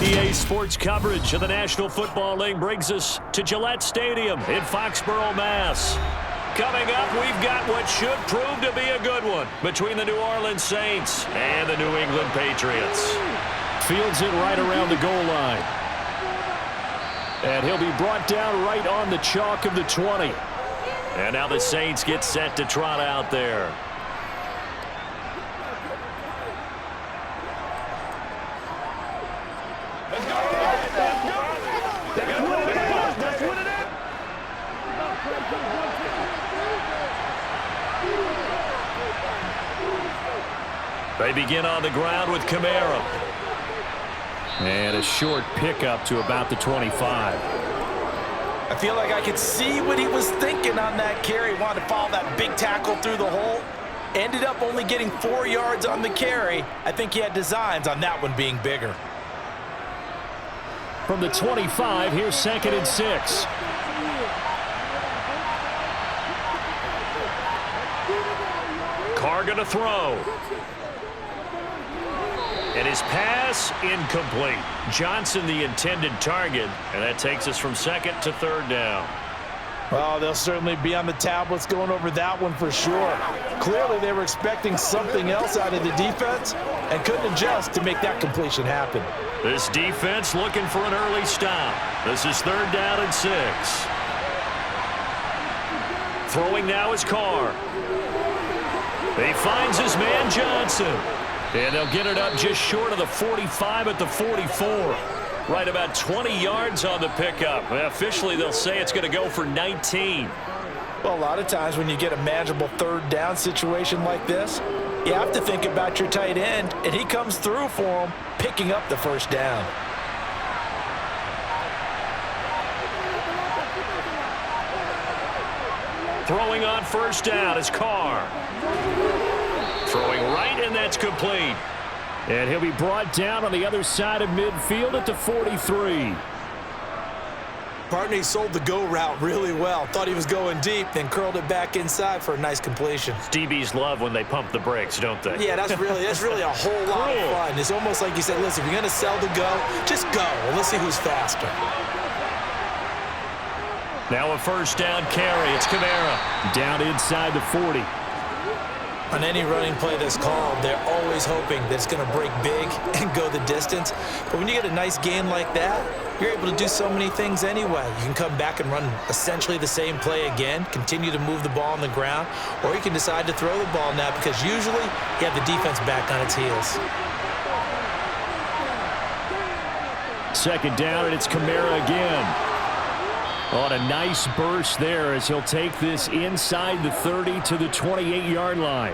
EA Sports coverage of the National Football League brings us to Gillette Stadium in Foxborough, Mass. Coming up, we've got what should prove to be a good one between the New Orleans Saints and the New England Patriots. Fields it right around the goal line. And he'll be brought down right on the chalk of the 20. And now the Saints get set to trot out there. They begin on the ground with Kamara. And a short pickup to about the 25. I feel like I could see what he was thinking on that carry. Wanted to follow that big tackle through the hole. Ended up only getting 4 yards on the carry. I think he had designs on that one being bigger. From the 25, here's 2nd and 6. Carr gonna throw. And his pass incomplete. Johnson the intended target, and that takes us from 2nd to 3rd down. Well, they'll certainly be on the tablets going over that one for sure. Clearly they were expecting something else out of the defense and couldn't adjust to make that completion happen. This defense looking for an early stop. This is 3rd down and 6. Throwing now is Carr. He finds his man Johnson. And they'll get it up just short of the 45 at the 44. Right about 20 yards on the pickup. Officially, they'll say it's going to go for 19. Well, a lot of times when you get a manageable 3rd down situation like this, you have to think about your tight end, and he comes through for him, picking up the 1st down. Throwing on 1st down is Carr. Throwing right, and that's complete. And he'll be brought down on the other side of midfield at the 43. Partner, he sold the go route really well. Thought he was going deep, then curled it back inside for a nice completion. DBs love when they pump the brakes, don't they? Yeah, that's really a whole lot of fun. It's almost like you said, listen, if you're going to sell the go, just go. And let's see who's faster. Now a 1st down carry. It's Kamara. Down inside the 40. On any running play that's called, they're always hoping that it's going to break big and go the distance. But when you get a nice gain like that, you're able to do so many things anyway. You can come back and run essentially the same play again, continue to move the ball on the ground, or you can decide to throw the ball now because usually you have the defense back on its heels. 2nd down, and it's Kamara again. On a nice burst there as he'll take this inside the 30 to the 28-yard line.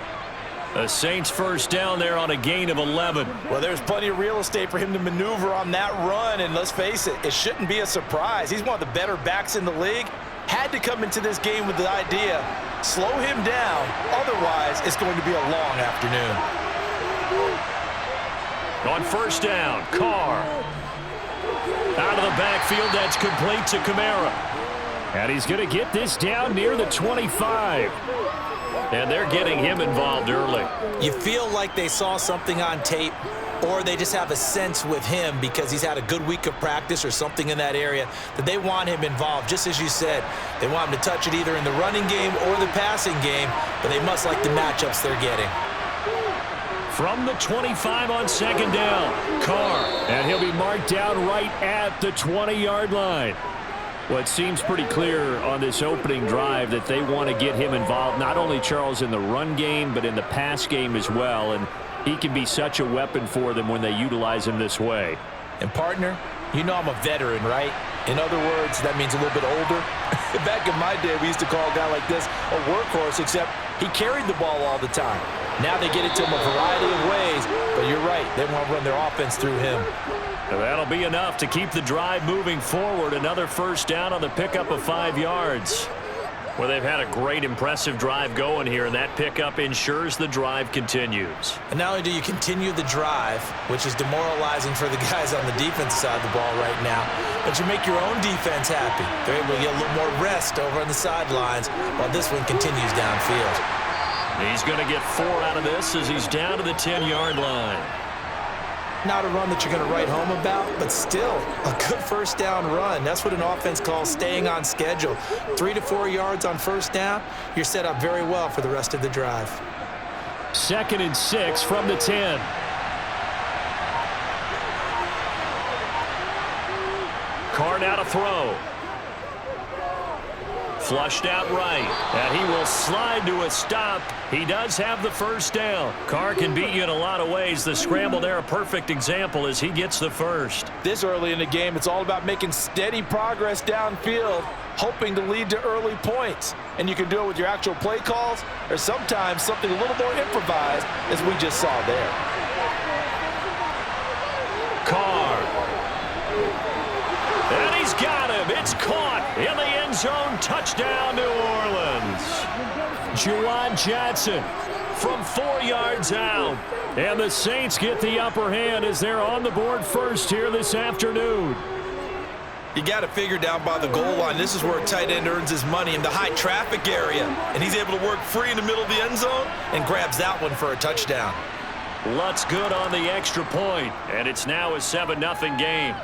The Saints 1st down there on a gain of 11. Well, there's plenty of real estate for him to maneuver on that run, and let's face it, it shouldn't be a surprise. He's one of the better backs in the league. Had to come into this game with the idea, slow him down, otherwise it's going to be a long afternoon. On 1st down, Carr. Out of the backfield, that's complete to Kamara. And he's going to get this down near the 25. And they're getting him involved early. You feel like they saw something on tape, or they just have a sense with him because he's had a good week of practice or something in that area that they want him involved. Just as you said, they want him to touch it either in the running game or the passing game, but they must like the matchups they're getting. From the 25 on 2nd down, Carr. And he'll be marked down right at the 20-yard line. Well, it seems pretty clear on this opening drive that they want to get him involved, not only, Charles, in the run game, but in the pass game as well. And he can be such a weapon for them when they utilize him this way. And, partner, you know I'm a veteran, right? In other words, that means a little bit older. Back in my day, we used to call a guy like this a workhorse, except he carried the ball all the time. Now they get it to him a variety of ways, but you're right. They want to run their offense through him. And that'll be enough to keep the drive moving forward. Another 1st down on the pickup of 5 yards. Well, they've had a great, impressive drive going here, and that pickup ensures the drive continues. And not only do you continue the drive, which is demoralizing for the guys on the defensive side of the ball right now, but you make your own defense happy. They're able to get a little more rest over on the sidelines while this one continues downfield. He's going to get 4 out of this as he's down to the 10-yard line. Not a run that you're going to write home about, but still a good first down run. That's what an offense calls staying on schedule. 3 to 4 yards on first down, you're set up very well for the rest of the drive. 2nd and 6 from the 10. Carr now to throw. Flushed out right, and he will slide to a stop. He does have the first down. Carr can beat you in a lot of ways. The scramble there, a perfect example as he gets the first. This early in the game, it's all about making steady progress downfield, hoping to lead to early points. And you can do it with your actual play calls or sometimes something a little more improvised, as we just saw there. Carr. And he's got him. It's caught in the end zone. Touchdown, New Orleans. Juwan Johnson from 4 yards out. And the Saints get the upper hand as they're on the board first here this afternoon. You got to figure down by the goal line. This is where a tight end earns his money in the high traffic area. And he's able to work free in the middle of the end zone and grabs that one for a touchdown. Lutz good on the extra point, and it's now a 7-0 game.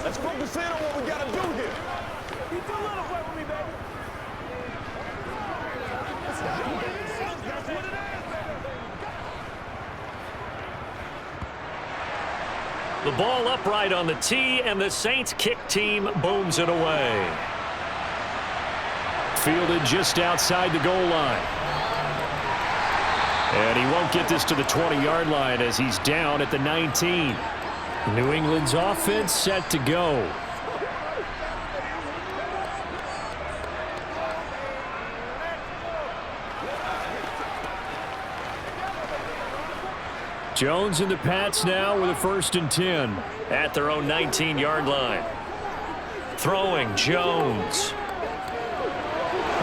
Let's focus in on what we got to do here. You do a little play with me, baby. That's what it is. The ball upright on the tee, and the Saints kick team booms it away. Fielded just outside the goal line. And he won't get this to the 20-yard line as he's down at the 19. New England's offense set to go. Jones and the Pats now with a 1st and 10 at their own 19-yard line. Throwing Jones.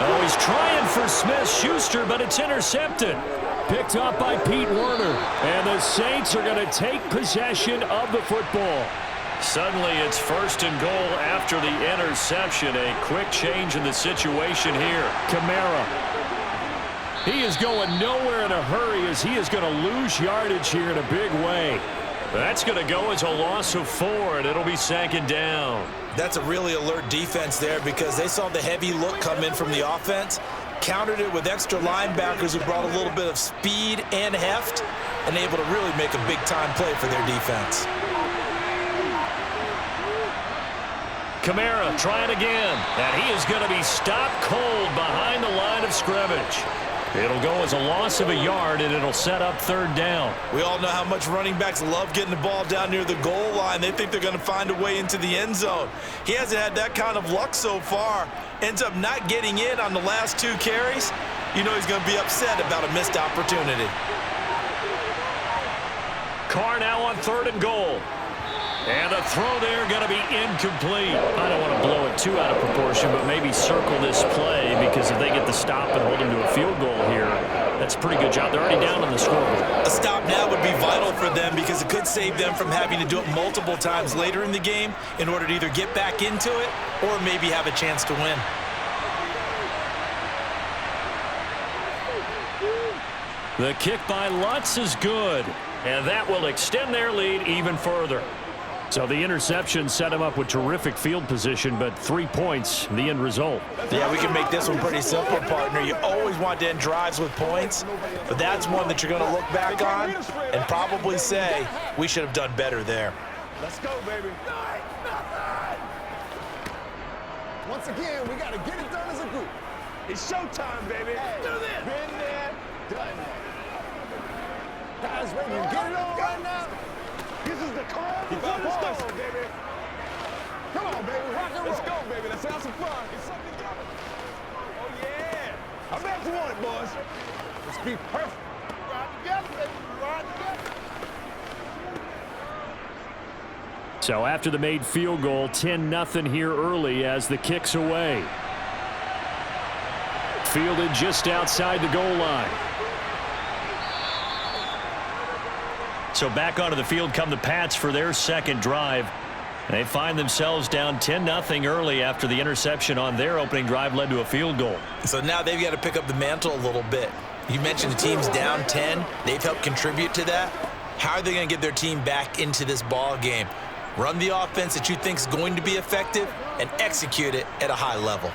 Oh, he's trying for Smith-Schuster, but it's intercepted. Picked up by Pete Werner. And the Saints are going to take possession of the football. Suddenly it's 1st and goal after the interception. A quick change in the situation here. Kamara. He is going nowhere in a hurry as he is going to lose yardage here in a big way. That's going to go as a loss of 4, and it'll be 2nd down. That's a really alert defense there because they saw the heavy look come in from the offense, countered it with extra linebackers who brought a little bit of speed and heft, and able to really make a big-time play for their defense. Kamara trying again, and he is going to be stopped cold behind the line of scrimmage. It'll go as a loss of a yard, and it'll set up 3rd down. We all know how much running backs love getting the ball down near the goal line. They think they're going to find a way into the end zone. He hasn't had that kind of luck so far. Ends up not getting in on the last 2 carries. You know he's going to be upset about a missed opportunity. Carr now on 3rd and goal. And the throw there going to be incomplete. I don't want to blow it too out of proportion, but maybe circle this play because if they get the stop and hold him to a field goal here, that's a pretty good job. They're already down on the scoreboard. A stop now would be vital for them because it could save them from having to do it multiple times later in the game in order to either get back into it or maybe have a chance to win. The kick by Lutz is good, and that will extend their lead even further. So the interception set him up with terrific field position, but 3 points, the end result. Yeah, we can make this one pretty simple, partner. You always want to end drives with points, but that's one that you're going to look back on and probably say, we should have done better there. Let's go, baby. Once again, we got to get it done as a group. It's showtime, baby. Hey, do this. Been there, done that. Guys, ready to get it on right now? This is the call to the storm, baby. Come on, baby. Rock and roll. Let's go, baby. Let's have some fun. Get something together. Oh, yeah. I'm back to want it, boys. Let's be perfect. Ride together, baby. Ride. So after the made field goal, 10-0 here early as the kick's away. Fielded just outside the goal line. So back onto the field come the Pats for their second drive. They find themselves down 10-0 early after the interception on their opening drive led to a field goal. So now they've got to pick up the mantle a little bit. You mentioned the team's down 10. They've helped contribute to that. How are they going to get their team back into this ball game? Run the offense that you think is going to be effective and execute it at a high level.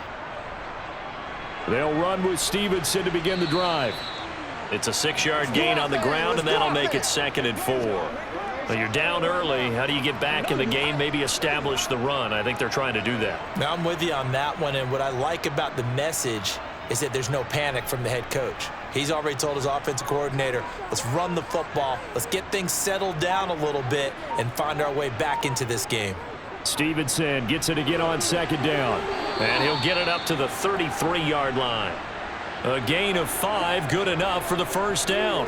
They'll run with Stevenson to begin the drive. It's a 6-yard gain on the ground, and that'll make it 2nd and 4. Well, you're down early. How do you get back in the game, maybe establish the run? I think they're trying to do that. Now, I'm with you on that one, and what I like about the message is that there's no panic from the head coach. He's already told his offensive coordinator, let's run the football, let's get things settled down a little bit and find our way back into this game. Stevenson gets it again on 2nd down, and he'll get it up to the 33-yard line. A gain of 5, good enough for the first down.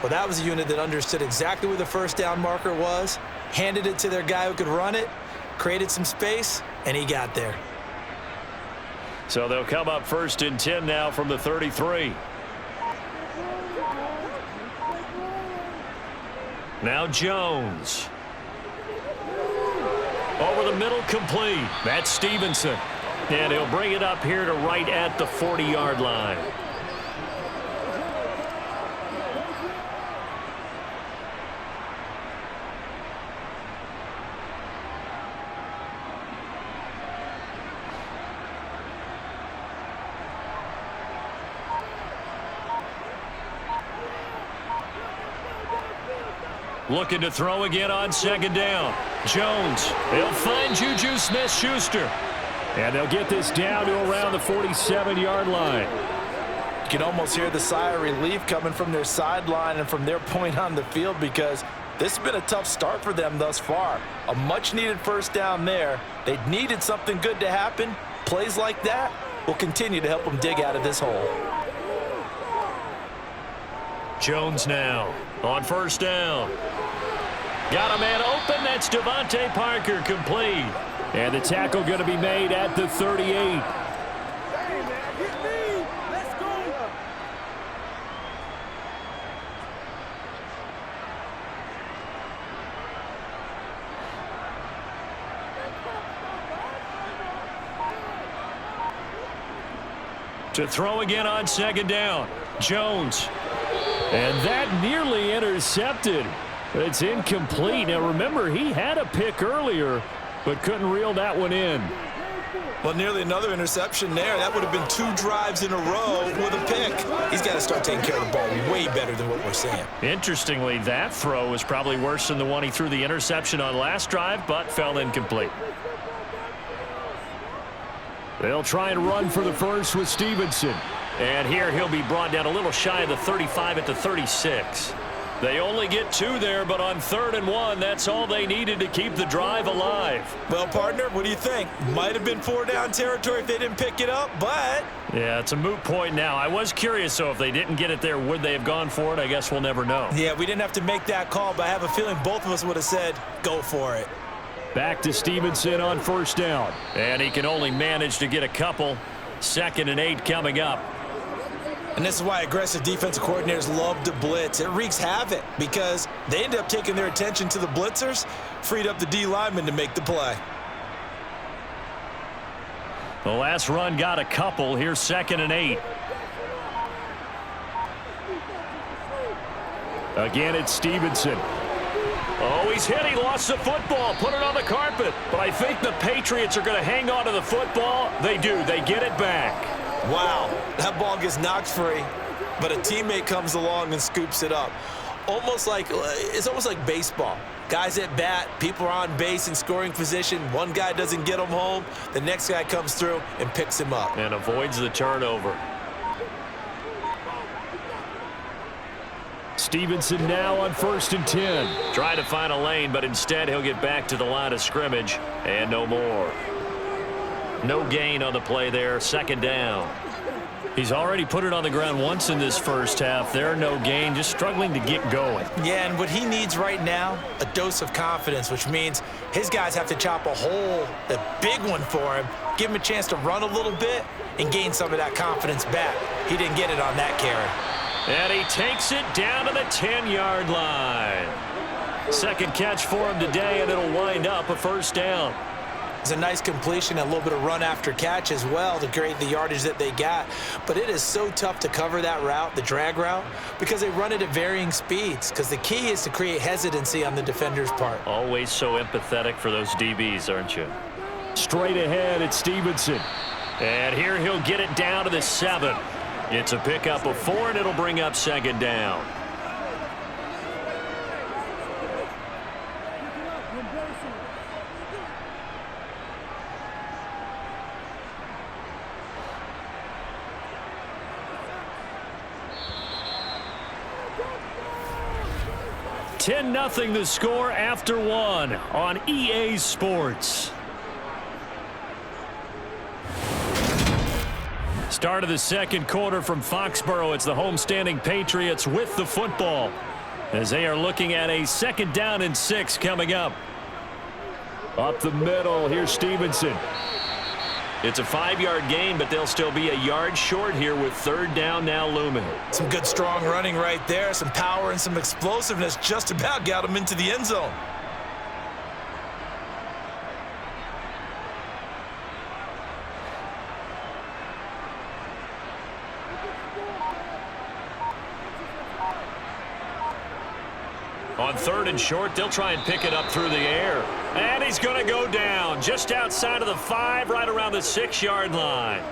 Well, that was a unit that understood exactly where the first down marker was, handed it to their guy who could run it, created some space, and he got there. So they'll come up 1st and 10 now from the 33. Now Jones. Over the middle, complete. That's Stevenson. And he'll bring it up here to right at the 40-yard line. Looking to throw again on 2nd down. Jones. He'll find Juju Smith-Schuster. And they'll get this down to around the 47-yard line. You can almost hear the sigh of relief coming from their sideline and from their point on the field because this has been a tough start for them thus far. A much-needed first down there. They needed something good to happen. Plays like that will continue to help them dig out of this hole. Jones now on 1st down. Got a man open. That's Devontae Parker, complete. And the tackle going to be made at the 38. To throw again on 2nd down. Jones. And that nearly intercepted. It's incomplete. Now remember, he had a pick earlier, but couldn't reel that one in. Well, nearly another interception there. That would have been 2 drives in a row with a pick. He's got to start taking care of the ball way better than what we're seeing. Interestingly, that throw was probably worse than the one he threw the interception on last drive, but fell incomplete. They'll try and run for the first with Stevenson. And here he'll be brought down a little shy of the 35 at the 36. They only get 2 there, but on 3rd and 1, that's all they needed to keep the drive alive. Well, partner, what do you think? Might have been 4-down territory if they didn't pick it up, but... Yeah, it's a moot point now. I was curious, so if they didn't get it there, would they have gone for it? I guess we'll never know. Yeah, we didn't have to make that call, but I have a feeling both of us would have said, go for it. Back to Stevenson on 1st down. And he can only manage to get a couple. 2nd and 8 coming up. And this is why aggressive defensive coordinators love to blitz. It wreaks havoc because they end up taking their attention to the blitzers, freed up the D lineman to make the play. The last run got a couple. Here's 2nd and 8. Again, it's Stevenson. Oh, he's hit. He lost the football. Put it on the carpet. But I think the Patriots are going to hang on to the football. They do. They get it back. Wow, that ball gets knocked free, but a teammate comes along and scoops it up. It's almost like baseball. Guys at bat, people are on base in scoring position. One guy doesn't get him home. The next guy comes through and picks him up. And avoids the turnover. Stevenson now on 1st and 10. Try to find a lane, but instead he'll get back to the line of scrimmage and no more. No gain on the play there. 2nd down. He's already put it on the ground once in this first half. There, no gain, just struggling to get going. Yeah, and what he needs right now, a dose of confidence, which means his guys have to chop a hole, a big one for him, give him a chance to run a little bit and gain some of that confidence back. He didn't get it on that carry. And he takes it down to the 10-yard line. Second catch for him today, and it'll wind up a first down. It's a nice completion, a little bit of run after catch as well to create the yardage that they got. But it is so tough to cover that route, the drag route, because they run it at varying speeds. Because the key is to create hesitancy on the defender's part. Always so empathetic for those DBs, aren't you? Straight ahead, it's Stevenson. And here he'll get it down to the 7. It's a pickup of 4, and it'll bring up second down. $10-0 the score after 1 on EA Sports. Start of the second quarter from Foxborough. It's the homestanding Patriots with the football as they are looking at a 2nd down and 6 coming up. Up the middle, here's Stevenson. It's a 5-yard gain, but they'll still be a yard short here with 3rd down now looming. Some good strong running right there, some power and some explosiveness just about got him into the end zone. On 3rd and short, they'll try and pick it up through the air. And he's going to go down just outside of the 5, right around the 6-yard line.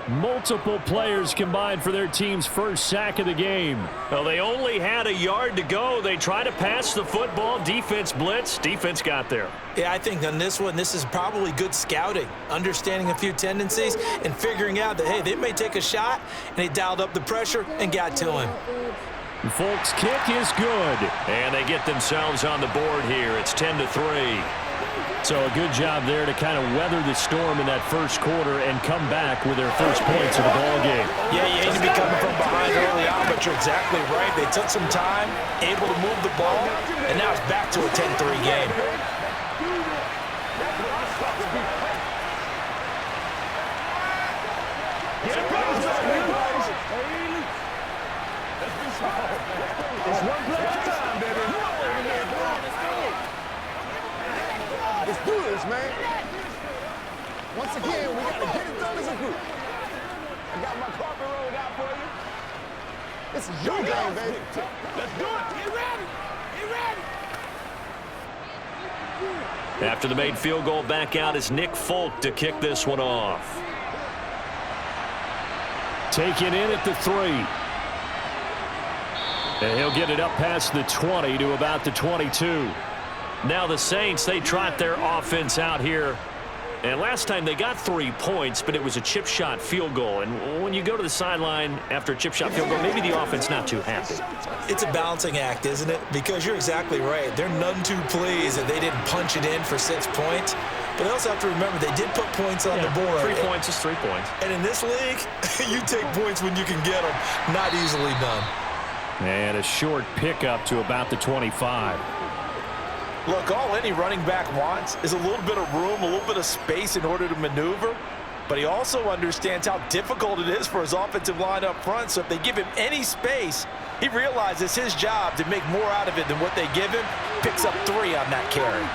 Multiple players combined for their team's first sack of the game. Well, they only had a yard to go. They tried to pass the football. Defense blitz. Defense got there. Yeah, I think on this one, this is probably good scouting, understanding a few tendencies and figuring out that, hey, they may take a shot, and they dialed up the pressure and got to him. Folks, kick is good. And they get themselves on the board here. It's 10-3. So a good job there to kind of weather the storm in that first quarter and come back with their first points of the ball game. Yeah, you hate to be coming from behind early on, but you're exactly right. They took some time, able to move the ball, and now it's back to a 10-3 game. It's one play at a time, baby. Let's do this, man. Once again, we got to get it done as a group. I got my carpet rolled out for you. This is your game, baby. Let's do it. Get ready. Get ready. After the made field goal, back out is Nick Folk to kick this one off. Taken in at the 3. And he'll get it up past the 20 to about the 22. Now the Saints, they trot their offense out here. And last time they got 3 points, but it was a chip shot field goal. And when you go to the sideline after a chip shot field goal, maybe the offense not too happy. It's a balancing act, isn't it? Because you're exactly right. They're none too pleased that they didn't punch it in for 6 points. But they also have to remember they did put points on the board. 3 points is 3 points. And in this league, you take points when you can get them. Not easily done. And a short pickup to about the 25. Look, all any running back wants is a little bit of room, a little bit of space in order to maneuver. But he also understands how difficult it is for his offensive line up front. So if they give him any space, he realizes his job to make more out of it than what they give him. Picks up 3 on that carry.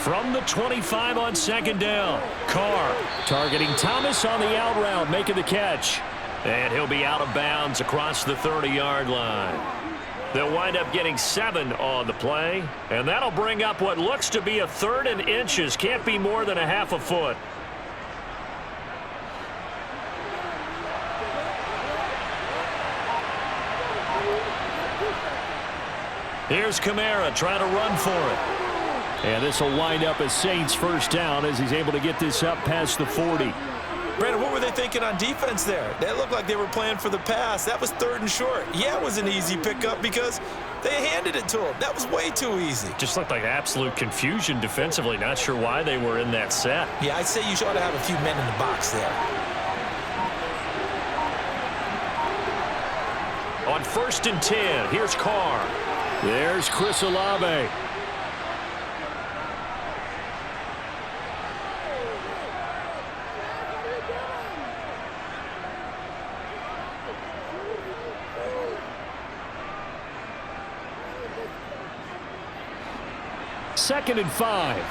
From the 25 on 2nd down, Carr targeting Thomas on the out route, making the catch. And he'll be out of bounds across the 30-yard line. They'll wind up getting 7 on the play. And that'll bring up what looks to be a 3rd and inches. Can't be more than a half a foot. Here's Kamara trying to run for it. And this will wind up a Saints first down as he's able to get this up past the 40. Brandon, what were they thinking on defense there? That looked like they were playing for the pass. That was 3rd and short. Yeah, it was an easy pickup because they handed it to him. That was way too easy. Just looked like absolute confusion defensively. Not sure why they were in that set. Yeah, I'd say you ought to have a few men in the box there. first and 10. Here's Carr. There's Chris Olave. Second and 5.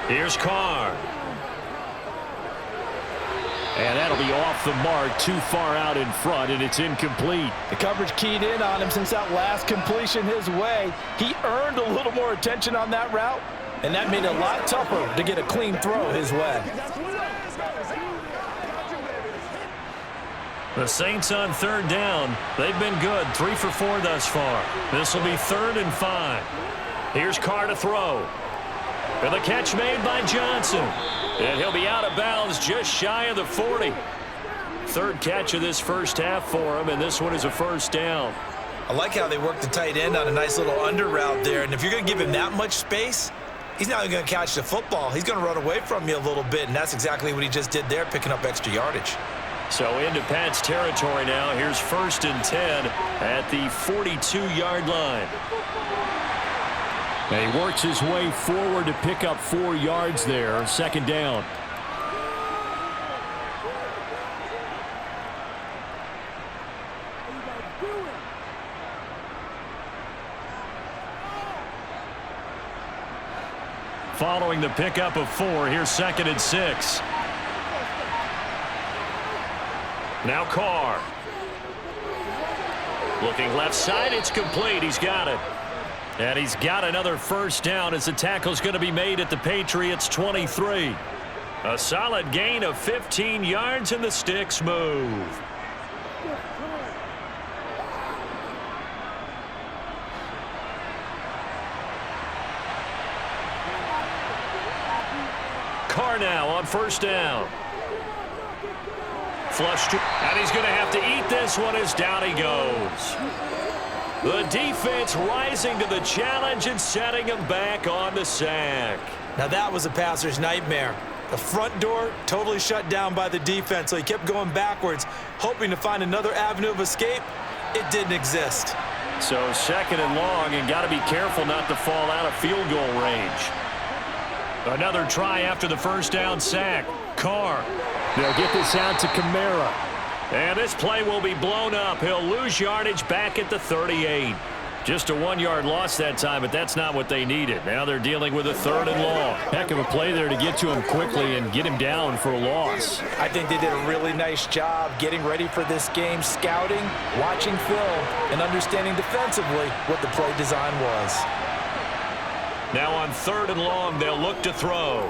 Here's Carr. And that'll be off the mark, too far out in front, and it's incomplete. The coverage keyed in on him since that last completion his way. He earned a little more attention on that route, and that made it a lot tougher to get a clean throw his way. The Saints on third down. They've been good, 3 for 4 thus far. This will be 3rd and 5. Here's Carr to throw. And the catch made by Johnson. And he'll be out of bounds just shy of the 40. Third catch of this first half for him, and this one is a first down. I like how they work the tight end on a nice little under route there. And if you're going to give him that much space, he's not going to catch the football. He's going to run away from you a little bit, and that's exactly what he just did there, picking up extra yardage. So into Pat's territory now. Here's 1st and 10 at the 42-yard line. And he works his way forward to pick up 4 yards there. 2nd down. Following the pickup of 4, here's 2nd and 6. Now Carr. Looking left side, it's complete. He's got it. And he's got another first down as the tackle's going to be made at the Patriots 23. A solid gain of 15 yards and the sticks move. Carr now on first down. Flush to, and he's going to have to eat this one as down he goes. The defense rising to the challenge and setting him back on the sack. Now that was a passer's nightmare. The front door totally shut down by the defense, so he kept going backwards, hoping to find another avenue of escape. It didn't exist. So 2nd and long, and got to be careful not to fall out of field goal range. Another try after the first down sack. Carr. They'll get this out to Kamara. And this play will be blown up. He'll lose yardage back at the 38. Just a 1-yard loss that time, but that's not what they needed. Now they're dealing with a 3rd and long. Heck of a play there to get to him quickly and get him down for a loss. I think they did a really nice job getting ready for this game, scouting, watching film, and understanding defensively what the play design was. Now on 3rd and long, they'll look to throw.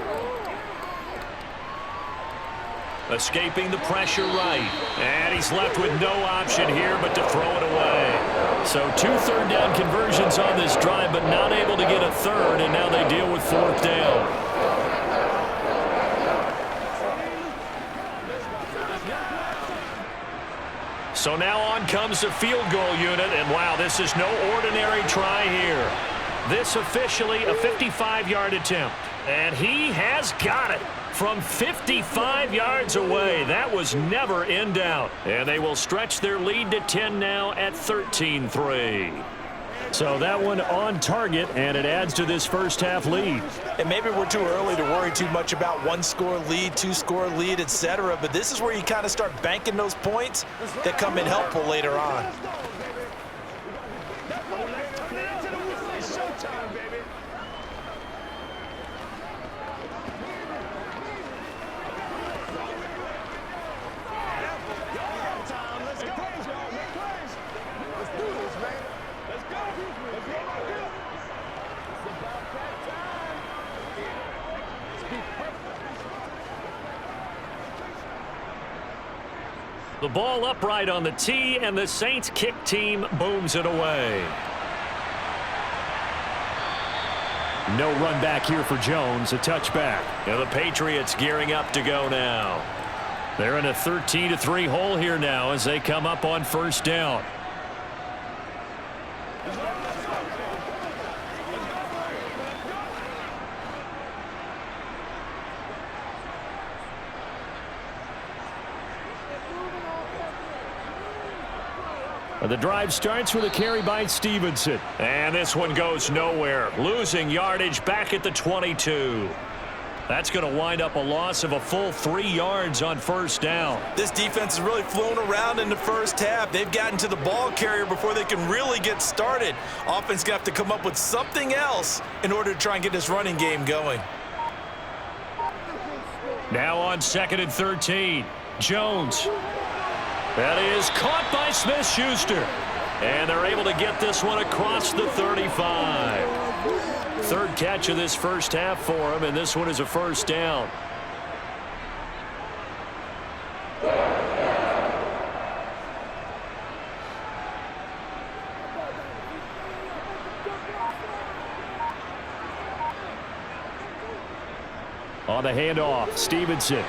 Escaping the pressure right. And he's left with no option here but to throw it away. So 2 third down conversions on this drive, but not able to get a 3rd, and now they deal with 4th down. So now on comes the field goal unit, and wow, this is no ordinary try here. This officially a 55-yard attempt, and he has got it. From 55 yards away. That was never in doubt. And they will stretch their lead to 10 now at 13-3. So that one on target, and it adds to this first half lead. And maybe we're too early to worry too much about 1-score lead, 2-score lead, etc. But this is where you kind of start banking those points that come in helpful later on. The ball upright on the tee, and the Saints kick team booms it away. No run back here for Jones, a touchback. Now the Patriots gearing up to go now. They're in a 13-3 hole here now as they come up on first down. The drive starts with a carry by Stevenson. And this one goes nowhere. Losing yardage back at the 22. That's going to wind up a loss of a full 3 yards on first down. This defense has really flown around in the first half. They've gotten to the ball carrier before they can really get started. Offense going to have to come up with something else in order to try and get this running game going. Now on 2nd and 13. Jones. That is caught by Smith-Schuster. And they're able to get this one across the 35. 3rd catch of this first half for him, and this one is a first down. On the handoff, Stevenson.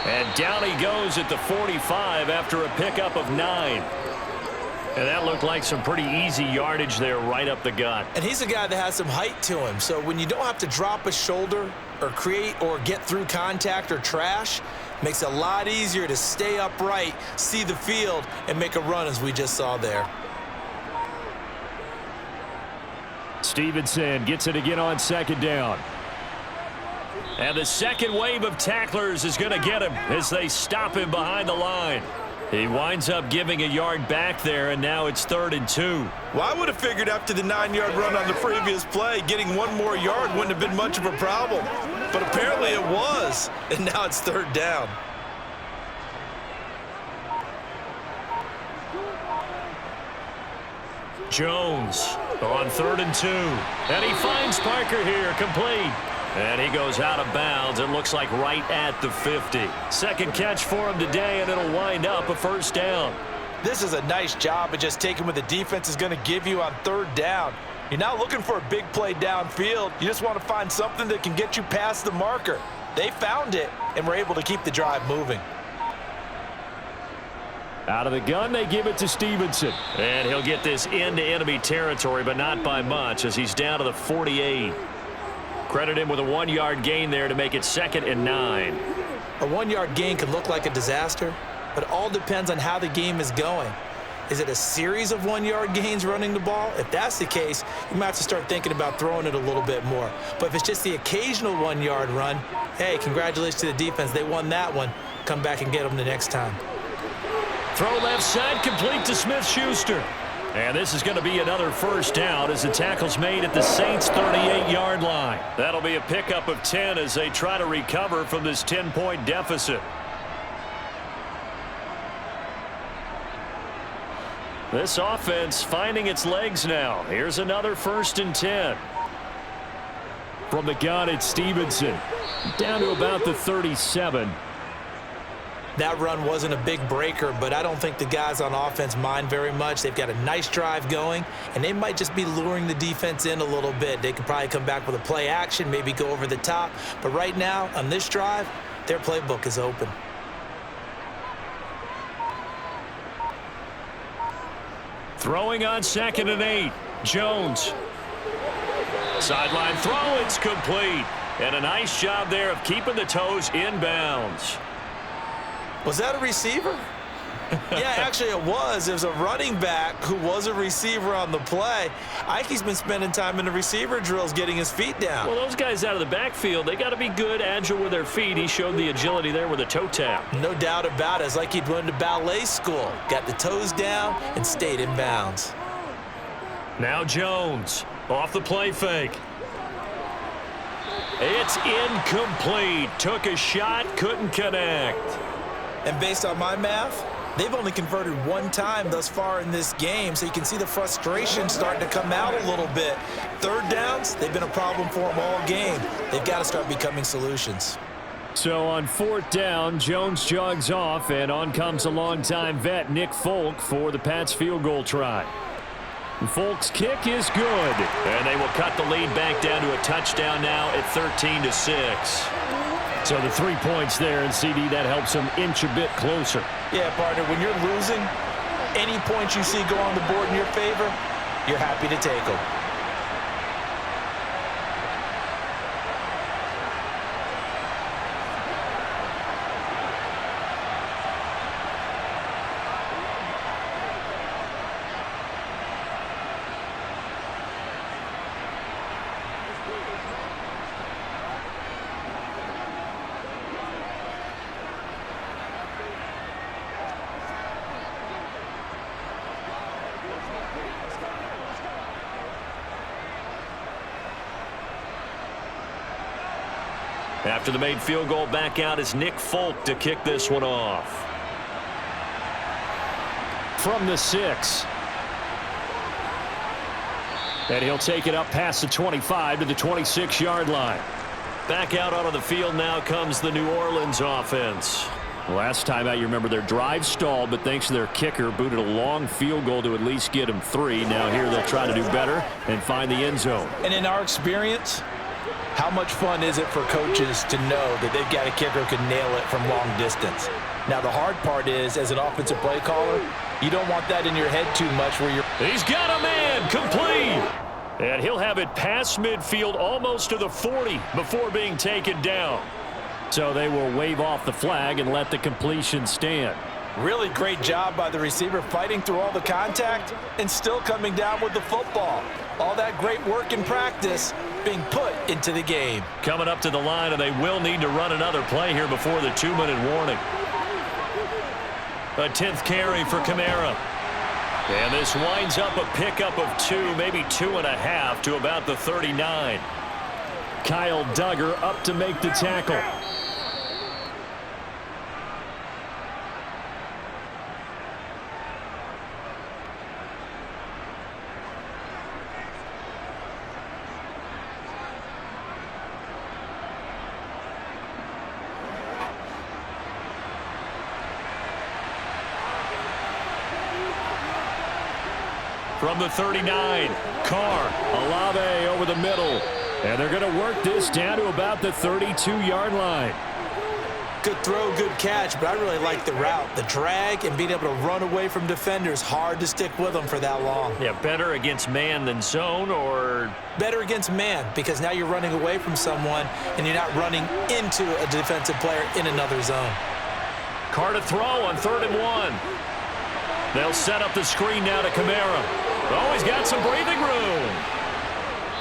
And down he goes at the 45 after a pickup of 9. And that looked like some pretty easy yardage there right up the gut. And he's a guy that has some height to him. So when you don't have to drop a shoulder or create or get through contact or trash, makes it a lot easier to stay upright, see the field, and make a run as we just saw there. Stevenson gets it again on 2nd down. And the second wave of tacklers is going to get him as they stop him behind the line. He winds up giving a yard back there, and now it's 3rd and 2. Well, I would have figured after the 9-yard run on the previous play, getting 1 more yard wouldn't have been much of a problem. But apparently it was, and now it's 3rd down. Jones on 3rd and 2. And he finds Parker here, complete. And he goes out of bounds. It looks like right at the 50. 2nd catch for him today, and it'll wind up a first down. This is a nice job of just taking what the defense is going to give you on 3rd down. You're not looking for a big play downfield. You just want to find something that can get you past the marker. They found it, and were able to keep the drive moving. Out of the gun, they give it to Stevenson. And he'll get this into enemy territory, but not by much as he's down to the 48. Credit him with a 1-yard gain there to make it 2nd and 9. A 1-yard gain can look like a disaster, but it all depends on how the game is going. Is it a series of 1-yard gains running the ball? If that's the case, you might have to start thinking about throwing it a little bit more. But if it's just the occasional 1-yard run, hey, congratulations to the defense. They won that one. Come back and get them the next time. Throw left side, complete to Smith-Schuster. And this is going to be another first down as the tackle's made at the Saints' 38-yard line. That'll be a pickup of 10 as they try to recover from this 10-point deficit. This offense finding its legs now. Here's another 1st and 10. From the gun, it's Stevenson. Down to about the 37. That run wasn't a big breaker, but I don't think the guys on offense mind very much. They've got a nice drive going, and they might just be luring the defense in a little bit. They could probably come back with a play action, maybe go over the top. But right now, on this drive, their playbook is open. Throwing on 2nd and 8. Jones. Sideline throw, it's complete. And a nice job there of keeping the toes inbounds. Was that a receiver? Yeah, actually it was. It was a running back who was a receiver on the play. Ike's been spending time in the receiver drills getting his feet down. Well, those guys out of the backfield, they got to be good, agile with their feet. He showed the agility there with a toe tap. No doubt about it. It's like he'd went to ballet school. Got the toes down and stayed in bounds. Now Jones off the play fake. It's incomplete. Took a shot, couldn't connect. And based on my math, they've only converted 1 time thus far in this game, so you can see the frustration starting to come out a little bit. 3rd downs, they've been a problem for them all game. They've got to start becoming solutions. So on 4th down, Jones jogs off, and on comes a longtime vet, Nick Folk, for the Pats field goal try. Folk's kick is good, and they will cut the lead back down to a touchdown now at 13-6. So the 3 points there, and CD, that helps them inch a bit closer. Yeah, partner, when you're losing, any points you see go on the board in your favor, you're happy to take them. After the made field goal, back out is Nick Folk to kick this one off. From the 6. And he'll take it up past the 25 to the 26-yard line. Back out onto the field now comes the New Orleans offense. Last time out, you remember their drive stalled, but thanks to their kicker, booted a long field goal to at least get them 3. Now here they'll try to do better and find the end zone. And in our experience, how much fun is it for coaches to know that they've got a kicker who can nail it from long distance? Now, the hard part is, as an offensive play caller, you don't want that in your head too much where you're... He's got a man, complete. And he'll have it past midfield almost to the 40 before being taken down. So they will wave off the flag and let the completion stand. Really great job by the receiver fighting through all the contact and still coming down with the football. All that great work in practice being put into the game. Coming up to the line, and they will need to run another play here before the 2-minute warning. A 10th carry for Kamara. And this winds up a pickup of 2, maybe 2.5 to about the 39. Kyle Duggar up to make the tackle. From the 39, Carr, Olave over the middle. And they're going to work this down to about the 32-yard line. Good throw, good catch, but I really like the route. The drag and being able to run away from defenders, hard to stick with them for that long. Yeah, better against man than zone, or? Better against man, because now you're running away from someone and you're not running into a defensive player in another zone. Carr to throw on 3rd and 1. They'll set up the screen now to Kamara. Oh, he's got some breathing room.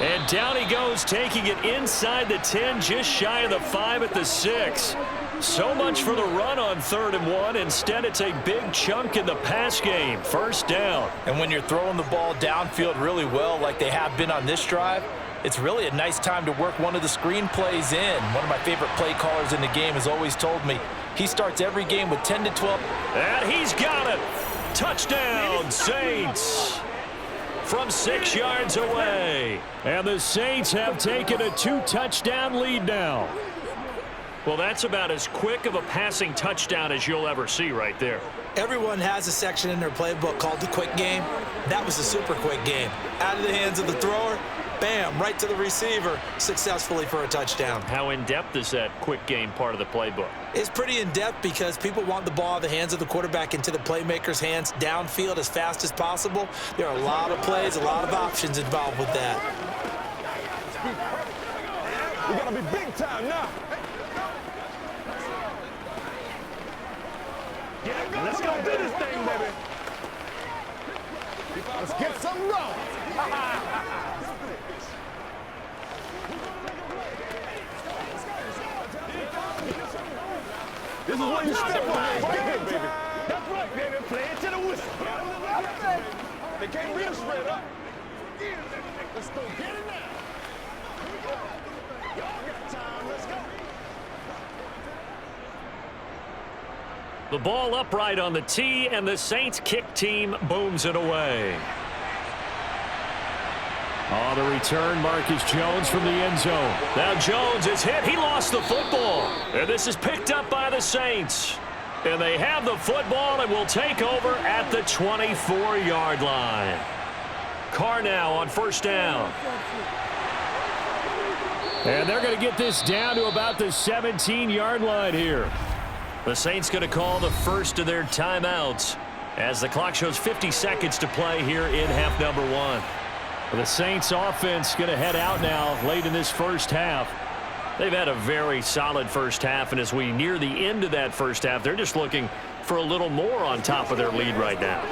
And down he goes, taking it inside the 10, just shy of the 5 at the 6. So much for the run on 3rd and 1. Instead, it's a big chunk in the pass game. First down. And when you're throwing the ball downfield really well like they have been on this drive, it's really a nice time to work one of the screen plays in. One of my favorite play callers in the game has always told me he starts every game with 10 to 12. And he's got it. Touchdown, Saints. From 6 yards away. And the Saints have taken a 2-touchdown lead now. Well, that's about as quick of a passing touchdown as you'll ever see right there. Everyone has a section in their playbook called the quick game. That was a super quick game. Out of the hands of the thrower, bam, right to the receiver, successfully for a touchdown. How in-depth is that quick game part of the playbook? It's pretty in-depth because people want the ball out of the hands of the quarterback into the playmaker's hands downfield as fast as possible. There are a lot of plays, a lot of options involved with that. We got to be big time now. Let's go do this thing, baby. Let's get some wrong. This is what you step on, baby. That's right, baby. Play it to the whistle. They can't real straight up. Let's go get it now. Y'all got time. Let's go. The ball upright on the tee, and the Saints kick team booms it away. On the return, Marcus Jones from the end zone. Now Jones is hit. He lost the football. And this is picked up by the Saints. And they have the football and will take over at the 24-yard line. Carr now on 1st down. And they're going to get this down to about the 17-yard line here. The Saints going to call the first of their timeouts as the clock shows 50 seconds to play here in half number 1. The Saints offense going to head out now late in this first half. They've had a very solid first half, and as we near the end of that first half, they're just looking for a little more on top of their lead right now.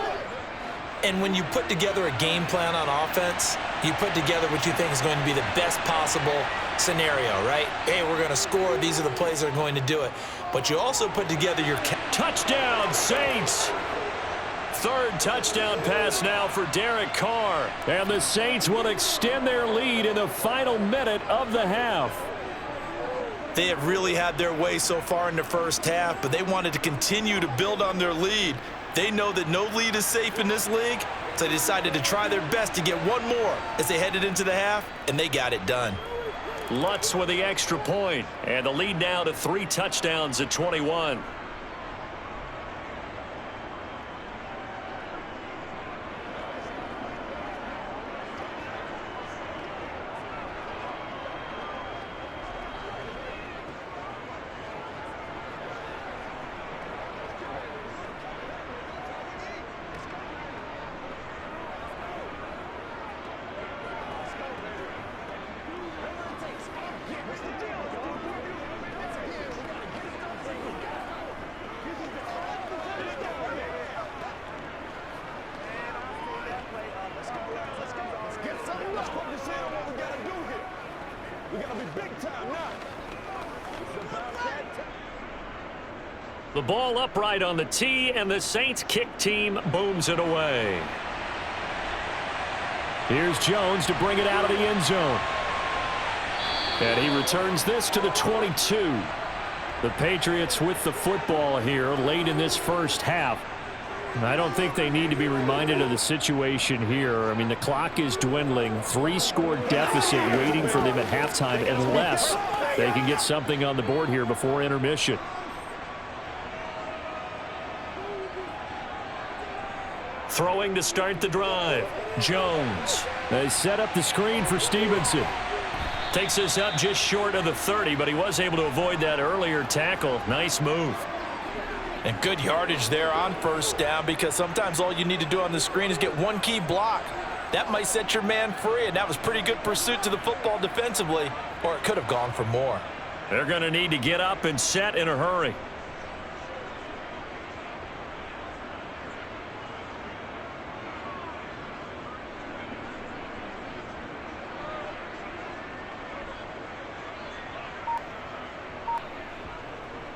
And when you put together a game plan on offense, you put together what you think is going to be the best possible scenario, right? Hey, we're going to score. These are the plays that are going to do it. But you also put together your... Touchdown, Saints! 3rd touchdown pass now for Derek Carr. And the Saints will extend their lead in the final minute of the half. They have really had their way so far in the first half, but they wanted to continue to build on their lead. They know that no lead is safe in this league, so they decided to try their best to get one more as they headed into the half, and they got it done. Lutz with the extra point, and the lead now to 3 touchdowns at 21. The ball upright on the tee, and the Saints kick team booms it away. Here's Jones to bring it out of the end zone. And he returns this to the 22. The Patriots with the football here late in this first half. I don't think they need to be reminded of the situation here. I mean, the clock is dwindling. 3-score deficit waiting for them at halftime unless they can get something on the board here before intermission. Throwing to start the drive. Jones. They set up the screen for Stevenson. Takes us up just short of the 30, but he was able to avoid that earlier tackle. Nice move. And good yardage there on first down, because sometimes all you need to do on the screen is get one key block. That might set your man free, and that was pretty good pursuit to the football defensively, or it could have gone for more. They're going to need to get up and set in a hurry.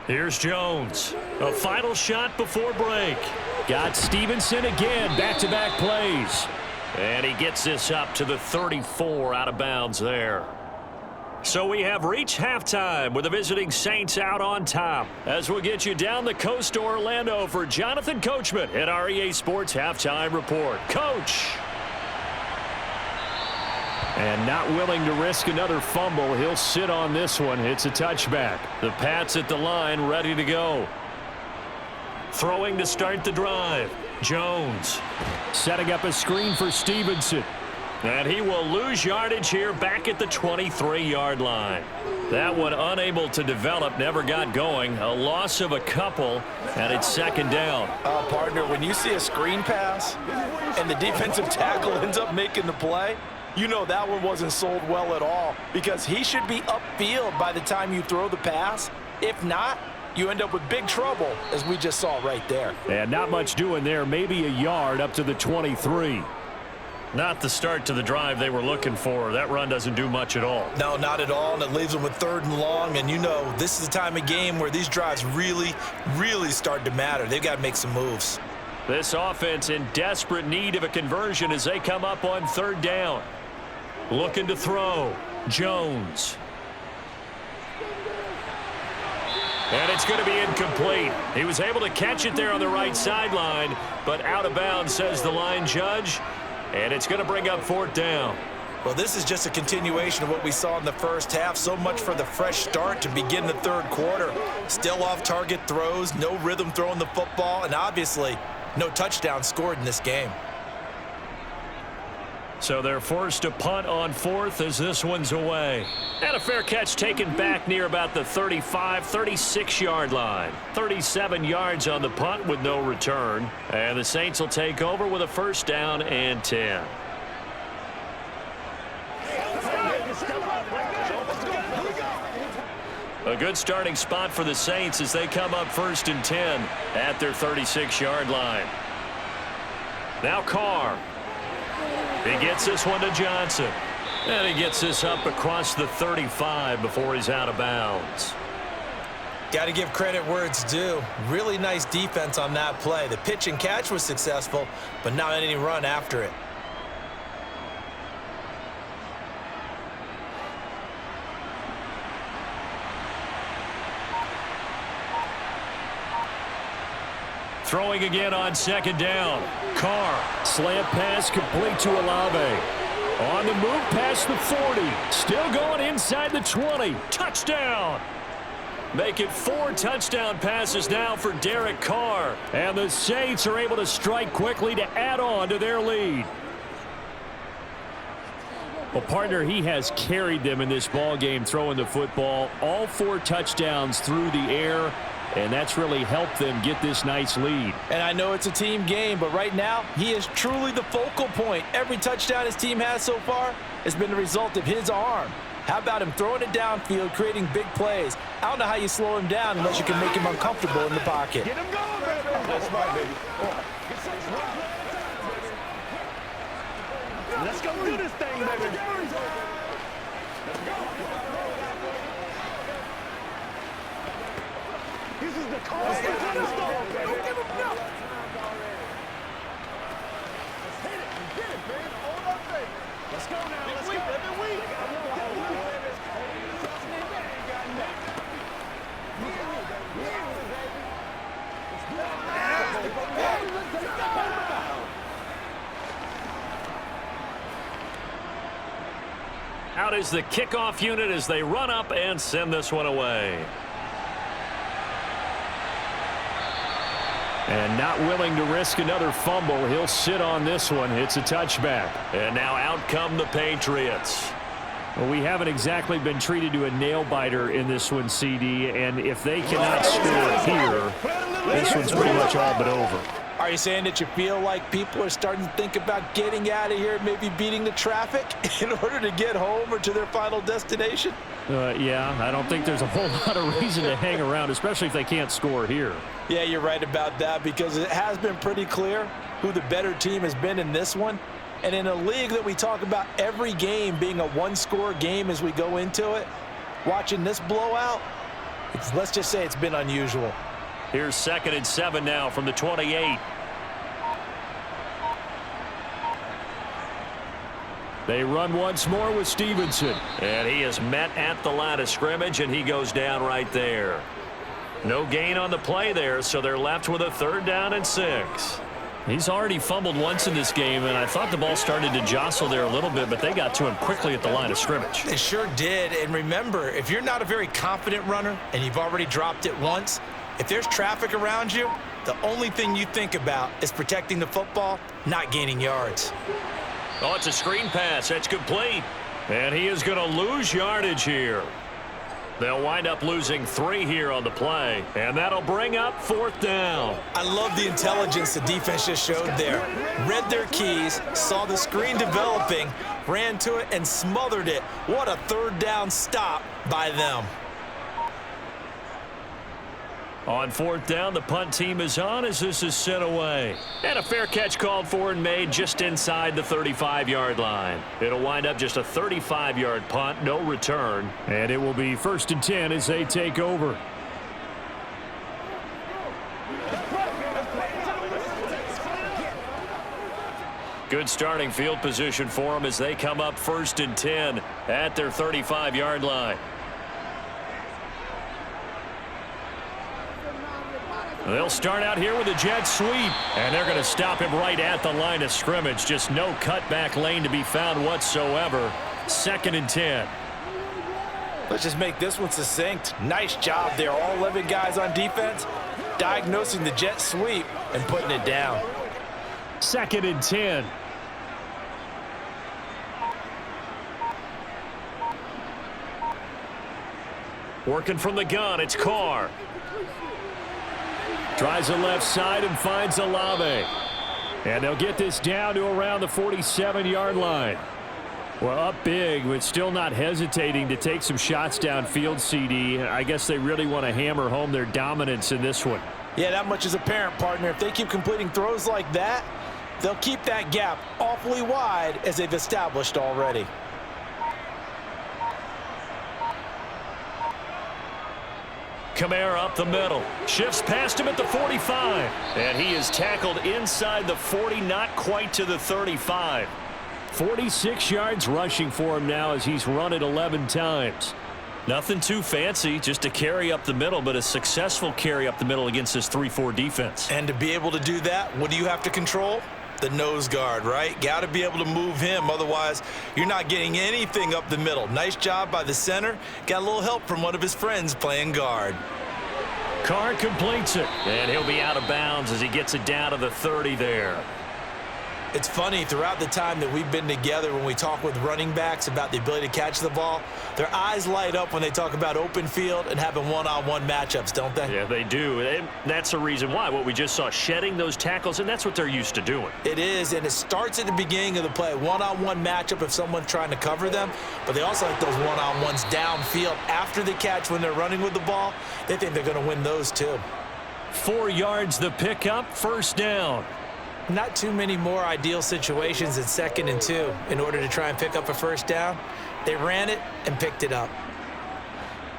Here's Jones. A final shot before break. Got Stevenson again. Back-to-back plays. And he gets this up to the 34 out of bounds there. So we have reached halftime with the visiting Saints out on top. As we'll get you down the coast to Orlando for Jonathan Coachman at our EA Sports Halftime Report. Coach. And not willing to risk another fumble. He'll sit on this one. It's a touchback. The Pats at the line ready to go. Throwing to start the drive. Jones setting up a screen for Stevenson. And he will lose yardage here back at the 23-yard line. That one unable to develop, never got going. A loss of a couple, and it's second down. Partner, when you see a screen pass and the defensive tackle ends up making the play, you know that one wasn't sold well at all, because he should be upfield by the time you throw the pass. If not, you end up with big trouble, as we just saw right there. And not much doing there, maybe a yard up to the 23. Not the start to the drive they were looking for. That run doesn't do much at all. No, not at all, and it leaves them with 3rd and long, and you know this is the time of game where these drives really, really start to matter. They've got to make some moves. This offense in desperate need of a conversion as they come up on 3rd down. Looking to throw. Jones. And it's going to be incomplete. He was able to catch it there on the right sideline, but out of bounds, says the line judge. And it's going to bring up 4th down. Well, this is just a continuation of what we saw in the first half. So much for the fresh start to begin the 3rd quarter. Still off-target throws, no rhythm throwing the football, and obviously no touchdown scored in this game. So they're forced to punt on 4th as this one's away. And a fair catch taken back near about the 35, 36-yard line. 37 yards on the punt with no return. And the Saints will take over with a 1st down and 10. A good starting spot for the Saints as they come up 1st and 10 at their 36-yard line. Now Carr. He gets this one to Johnson. And he gets this up across the 35 before he's out of bounds. Got to give credit where it's due. Really nice defense on that play. The pitch and catch was successful, but not any run after it. Throwing again on second down. Carr. Slant pass complete to Olave. On the move past the 40. Still going inside the 20. Touchdown. Make it 4 touchdown passes now for Derek Carr. And the Saints are able to strike quickly to add on to their lead. Well, partner, he has carried them in this ball game throwing the football. All 4 touchdowns through the air. And that's really helped them get this nice lead. And I know it's a team game, but right now, he is truly the focal point. Every touchdown his team has so far has been the result of his arm. How about him throwing it downfield, creating big plays? I don't know how you slow him down unless you can make him uncomfortable in the pocket. Get him going, baby. That's right, baby. Let's go do this thing, baby. This is the call. Don't give him no. Let's hit it. Get it, man. Hold up, baby. Let's go now. Let's go. Every week. Out is the kickoff unit as they run up and send this one away. And not willing to risk another fumble. He'll sit on this one. It's a touchback. And now out come the Patriots. Well, we haven't exactly been treated to a nail-biter in this one, CD. And if they cannot score here, this one's pretty much all but over. Are you saying that you feel like people are starting to think about getting out of here and maybe beating the traffic in order to get home or to their final destination? Yeah, I don't think there's a whole lot of reason to hang around, especially if they can't score here. Yeah, you're right about that because it has been pretty clear who the better team has been in this one. And in a league that we talk about every game being a one-score game as we go into it, watching this blowout, let's just say it's been unusual. Here's 2nd and 7 now from the 28. They run once more with Stevenson. And he is met at the line of scrimmage, and he goes down right there. No gain on the play there, so they're left with a 3rd down and 6. He's already fumbled once in this game, and I thought the ball started to jostle there a little bit, but they got to him quickly at the line of scrimmage. They sure did. And remember, if you're not a very confident runner and you've already dropped it once, if there's traffic around you, the only thing you think about is protecting the football, not gaining yards. Oh, it's a screen pass. That's complete. And he is going to lose yardage here. They'll wind up losing 3 here on the play, and that'll bring up 4th down. I love the intelligence the defense just showed there. Read their keys, saw the screen developing, ran to it, and smothered it. What a 3rd down stop by them. On 4th down, the punt team is on as this is sent away. And a fair catch called for and made just inside the 35-yard line. It'll wind up just a 35-yard punt, no return. And it will be 1st and 10 as they take over. Good starting field position for them as they come up 1st and 10 at their 35-yard line. They'll start out here with a jet sweep, and they're going to stop him right at the line of scrimmage. Just no cutback lane to be found whatsoever. 2nd and 10. Let's just make this one succinct. Nice job there. All 11 guys on defense diagnosing the jet sweep and putting it down. 2nd and 10. Working from the gun, it's Carr. Tries the left side and finds Olave. And they'll get this down to around the 47-yard line. Well, up big, but still not hesitating to take some shots downfield, CD. I guess they really want to hammer home their dominance in this one. Yeah, that much is apparent, partner. If they keep completing throws like that, they'll keep that gap awfully wide as they've established already. Kamara up the middle. Shifts past him at the 45. And he is tackled inside the 40, not quite to the 35. 46 yards rushing for him now as he's run it 11 times. Nothing too fancy, just a carry up the middle, but a successful carry up the middle against this 3-4 defense. And to be able to do that, what do you have to control? The nose guard, right? Got to be able to move him. Otherwise, you're not getting anything up the middle. Nice job by the center. Got a little help from one of his friends playing guard. Carr completes it, and he'll be out of bounds as he gets it down to the 30 there. It's funny, throughout the time that we've been together, when we talk with running backs about the ability to catch the ball, their eyes light up when they talk about open field and having one-on-one matchups, don't they? Yeah, they do. And that's the reason why. What we just saw, shedding those tackles, and that's what they're used to doing. It is, and it starts at the beginning of the play. One-on-one matchup if someone's trying to cover them, but they also like those one-on-ones downfield after the catch when they're running with the ball. They think they're going to win those too. 4 yards the pickup, first down. Not too many more ideal situations at 2nd and 2 in order to try and pick up a first down. They ran it and picked it up.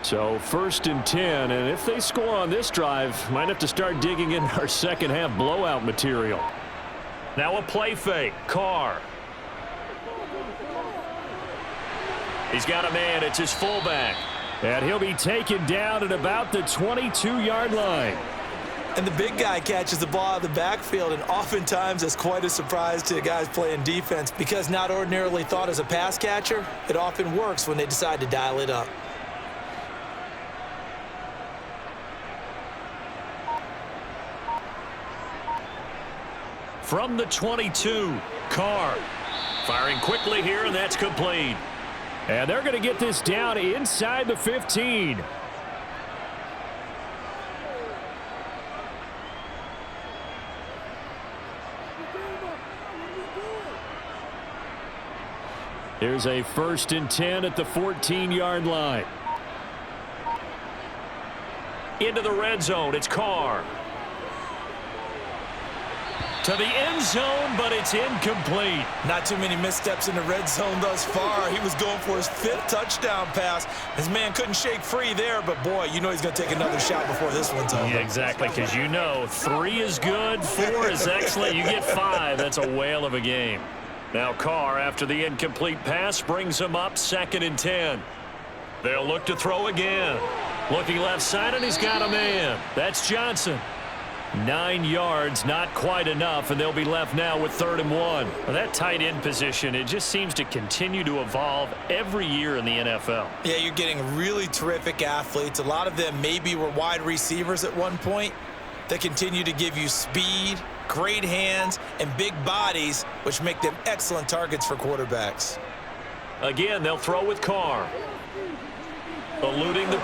So 1st and 10, and if they score on this drive, might have to start digging in our second half blowout material. Now a play fake, Carr. He's got a man, it's his fullback. And he'll be taken down at about the 22-yard line. And the big guy catches the ball out of the backfield, and oftentimes it's quite a surprise to the guys playing defense because not ordinarily thought as a pass catcher, it often works when they decide to dial it up. From the 22, Carr. Firing quickly here, and that's complete. And they're going to get this down inside the 15. Here's a 1st and 10 at the 14-yard line. Into the red zone, it's Carr. To the end zone, but it's incomplete. Not too many missteps in the red zone thus far. He was going for his 5th touchdown pass. His man couldn't shake free there, but boy, you know he's going to take another shot before this one's over. Yeah, exactly, because you know 3 is good, 4 is excellent. You get 5, that's a whale of a game. Now Carr, after the incomplete pass, brings him up 2nd and 10. They'll look to throw again. Looking left side, and he's got a man. That's Johnson. 9 yards, not quite enough, and they'll be left now with 3rd and 1. Well, that tight end position, it just seems to continue to evolve every year in the NFL. Yeah, you're getting really terrific athletes. A lot of them maybe were wide receivers at one point. They continue to give you speed, great hands, and big bodies, which make them excellent targets for quarterbacks. Again, they'll throw with Carr. Eluding the...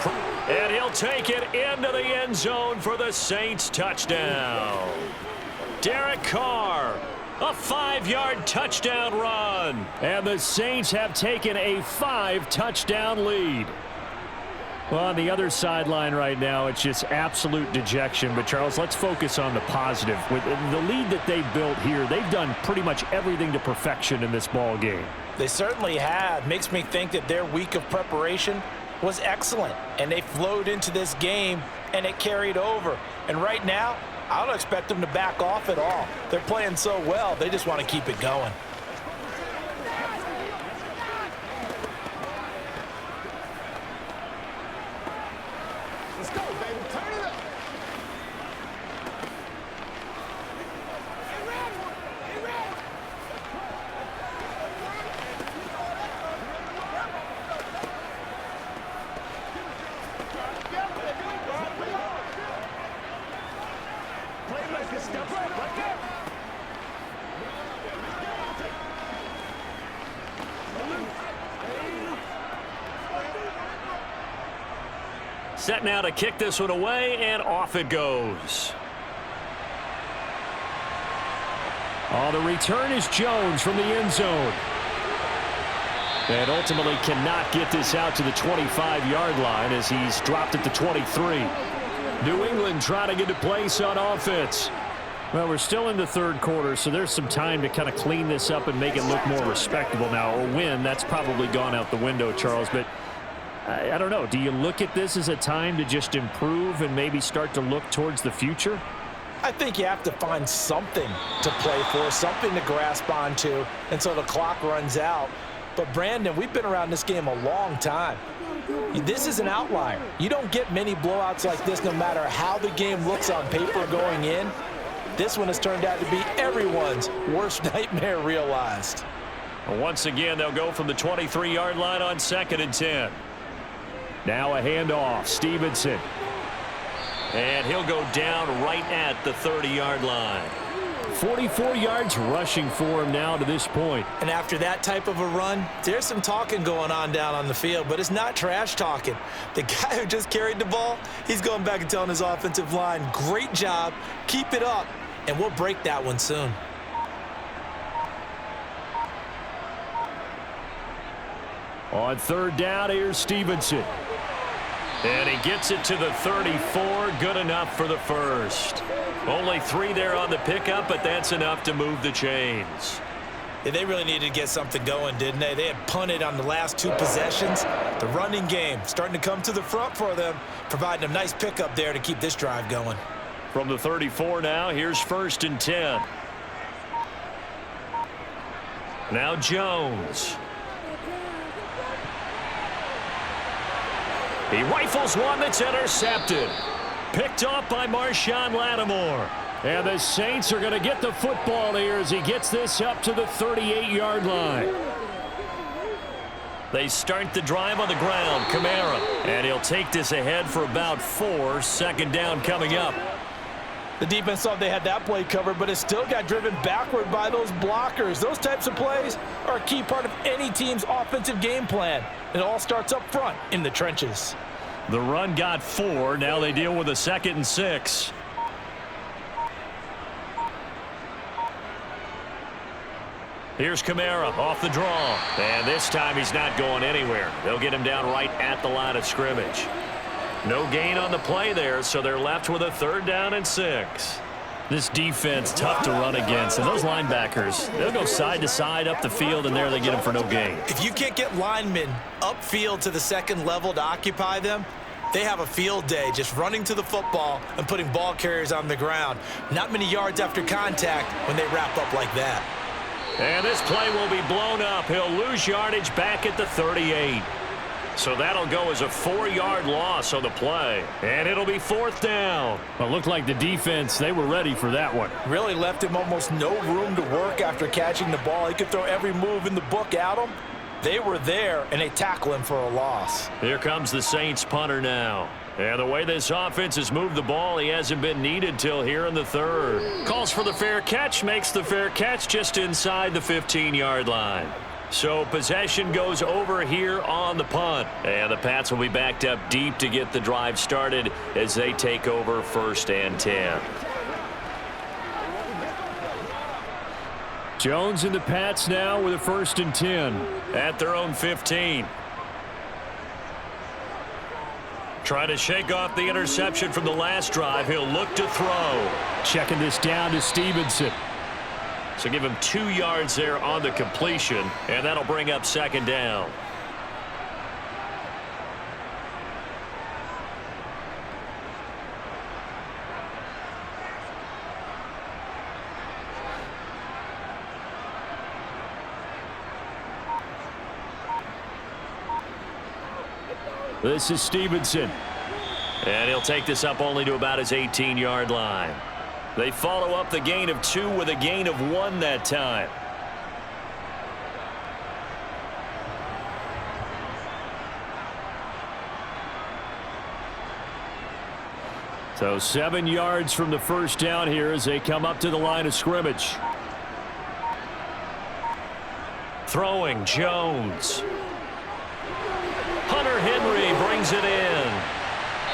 And he'll take it into the end zone for the Saints touchdown. Derek Carr, a 5-yard touchdown run. And the Saints have taken a 5-touchdown lead. Well, on the other sideline right now, it's just absolute dejection. But, Charles, let's focus on the positive. With the lead that they've built here, they've done pretty much everything to perfection in this ball game. They certainly have. Makes me think that their week of preparation was excellent. And they flowed into this game, and it carried over. And right now, I don't expect them to back off at all. They're playing so well, they just want to keep it going. Let's go, baby. Turn it up. Playmaker, step up right there. Set now to kick this one away, and off it goes. Oh, the return is Jones from the end zone. And ultimately cannot get this out to the 25-yard line as he's dropped at the 23. New England trying to get a place on offense. Well, we're still in the third quarter, so there's some time to kind of clean this up and make it look more respectable. Now, a win, that's probably gone out the window, Charles, but I don't know. Do you look at this as a time to just improve and maybe start to look towards the future? I think you have to find something to play for, something to grasp onto until the clock runs out. But, Brandon, we've been around this game a long time. This is an outlier. You don't get many blowouts like this no matter how the game looks on paper going in. This one has turned out to be everyone's worst nightmare realized. Once again, they'll go from the 23-yard line on 2nd and 10. Now a handoff, Stevenson. And he'll go down right at the 30-yard line. 44 yards rushing for him now to this point. And after that type of a run, there's some talking going on down on the field, but it's not trash talking. The guy who just carried the ball, he's going back and telling his offensive line, great job, keep it up, and we'll break that one soon. On 3rd down, here's Stevenson. And he gets it to the 34, good enough for the first. Only 3 there on the pickup, but that's enough to move the chains. Yeah, they really needed to get something going, didn't they? They had punted on the last 2 possessions. The running game starting to come to the front for them, providing a nice pickup there to keep this drive going. From the 34 now, here's 1st and 10. Now Jones. He rifles one that's intercepted. Picked off by Marshawn Lattimore. And the Saints are going to get the football here as he gets this up to the 38-yard line. They start the drive on the ground. Kamara. And he'll take this ahead for about 4. 2nd down coming up. The defense thought they had that play covered, but it still got driven backward by those blockers. Those types of plays are a key part of any team's offensive game plan. It all starts up front in the trenches. The run got 4. Now they deal with a 2nd and 6. Here's Kamara off the draw. And this time he's not going anywhere. They'll get him down right at the line of scrimmage. No gain on the play there, so they're left with a 3rd down and 6. This defense tough to run against, and those linebackers, they'll go side to side up the field, and there they get them for no gain. If you can't get linemen upfield to the 2nd level to occupy them, they have a field day just running to the football and putting ball carriers on the ground. Not many yards after contact when they wrap up like that. And this play will be blown up. He'll lose yardage back at the 38. So that'll go as a 4-yard loss on the play. And it'll be 4th down. Well, it looked like the defense, they were ready for that one. Really left him almost no room to work after catching the ball. He could throw every move in the book at him. They were there, and they tackle him for a loss. Here comes the Saints punter now. And the way this offense has moved the ball, he hasn't been needed till here in the 3rd. Calls for the fair catch, makes the fair catch just inside the 15-yard line. So possession goes over here on the punt. And the Pats will be backed up deep to get the drive started as they take over 1st and 10. Jones and the Pats now with a 1st and 10 at their own 15. Trying to shake off the interception from the last drive. He'll look to throw. Checking this down to Stevenson. So give him 2 yards there on the completion, and that'll bring up 2nd down. This is Stevenson. And he'll take this up only to about his 18-yard line. They follow up the gain of 2 with a gain of 1 that time. So 7 yards from the 1st down here as they come up to the line of scrimmage. Throwing Jones. Hunter Henry brings it in.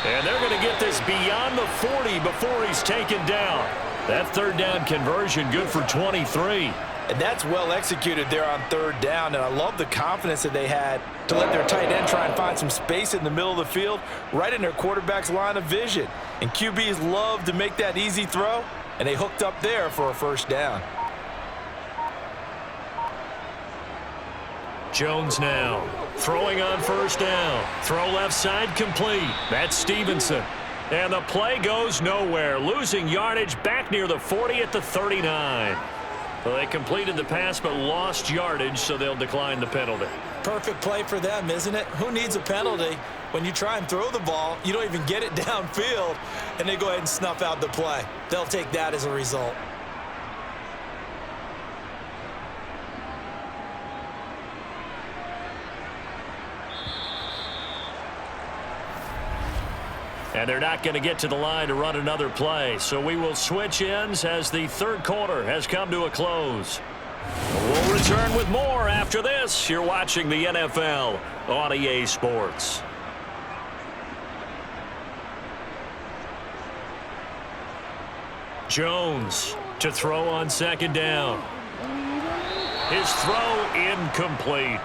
And they're going to get this beyond the 40 before he's taken down. That 3rd down conversion good for 23. And that's well executed there on 3rd down. And I love the confidence that they had to let their tight end try and find some space in the middle of the field, right in their quarterback's line of vision. And QBs love to make that easy throw, and they hooked up there for a 1st down. Jones now throwing on 1st down. Throw left side complete. That's Stevenson. And the play goes nowhere. Losing yardage back near the 40 at the 39. Well, they completed the pass but lost yardage, so they'll decline the penalty. Perfect play for them, isn't it? Who needs a penalty? When you try and throw the ball, you don't even get it downfield, and they go ahead and snuff out the play. They'll take that as a result. And they're not going to get to the line to run another play. So we will switch ends as the third quarter has come to a close. We'll return with more after this. You're watching the NFL on EA Sports. Jones to throw on second down. His throw incomplete.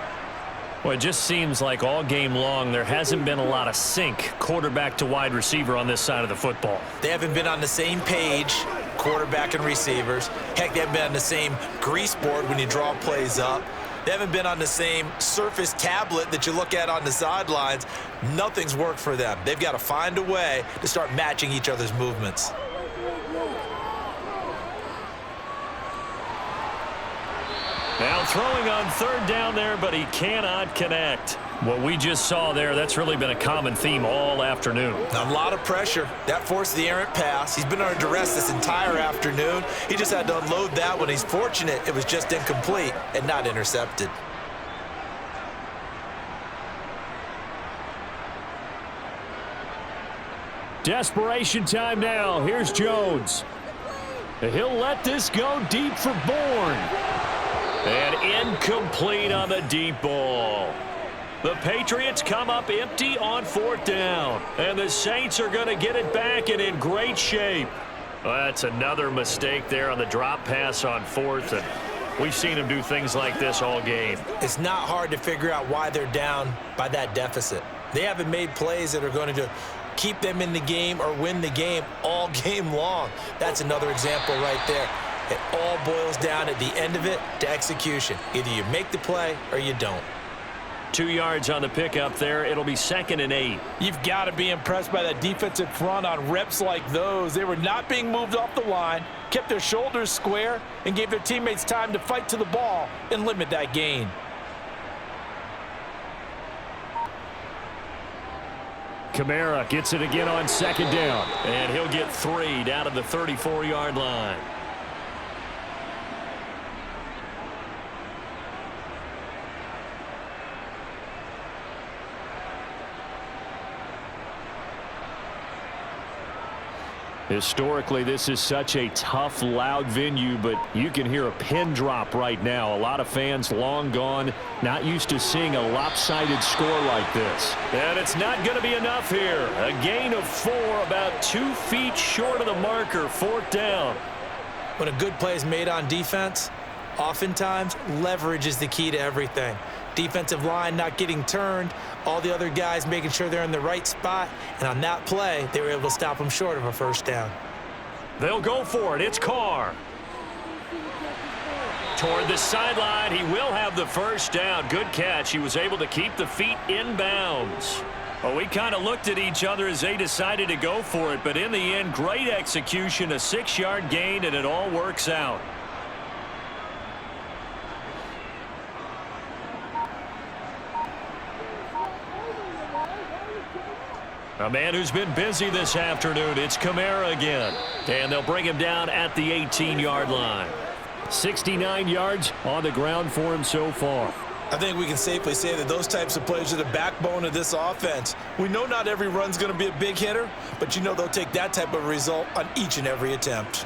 Well, it just seems like all game long there hasn't been a lot of sync quarterback to wide receiver on this side of the football. They haven't been on the same page, quarterback and receivers. Heck, they haven't been on the same grease board when you draw plays up. They haven't been on the same surface tablet that you look at on the sidelines. Nothing's worked for them. They've got to find a way to start matching each other's movements. Now throwing on third down there, but he cannot connect. What we just saw there, that's really been a common theme all afternoon. A lot of pressure. That forced the errant pass. He's been under duress this entire afternoon. He just had to unload that one. He's fortunate it was just incomplete and not intercepted. Desperation time now. Here's Jones. He'll let this go deep for Bourne. And incomplete on the deep ball. The Patriots come up empty on fourth down. And the Saints are going to get it back and in great shape. Well, that's another mistake there on the drop pass on fourth. And we've seen them do things like this all game. It's not hard to figure out why they're down by that deficit. They haven't made plays that are going to keep them in the game or win the game all game long. That's another example right there. It all boils down at the end of it to execution. Either you make the play or you don't. 2 yards on the pickup there. It'll be 2nd and 8. You've got to be impressed by that defensive front on reps like those. They were not being moved off the line, kept their shoulders square, and gave their teammates time to fight to the ball and limit that gain. Kamara gets it again on second down. And he'll get 3 down to the 34-yard line. Historically, this is such a tough, loud venue, but you can hear a pin drop right now. A lot of fans long gone, not used to seeing a lopsided score like this. And it's not going to be enough here. A gain of 4, about 2 feet short of the marker, fourth down. When a good play is made on defense, oftentimes leverage is the key to everything. Defensive line not getting turned, all the other guys making sure they're in the right spot, and on that play, they were able to stop them short of a first down. They'll go for it. It's Carr. Toward the sideline, he will have the first down. Good catch. He was able to keep the feet in bounds. Well, we kind of looked at each other as they decided to go for it, but in the end, great execution, a 6-yard gain, and it all works out. A man who's been busy this afternoon, it's Kamara again. And they'll bring him down at the 18-yard line. 69 yards on the ground for him so far. I think we can safely say that those types of plays are the backbone of this offense. We know not every run's going to be a big hitter, but you know they'll take that type of result on each and every attempt.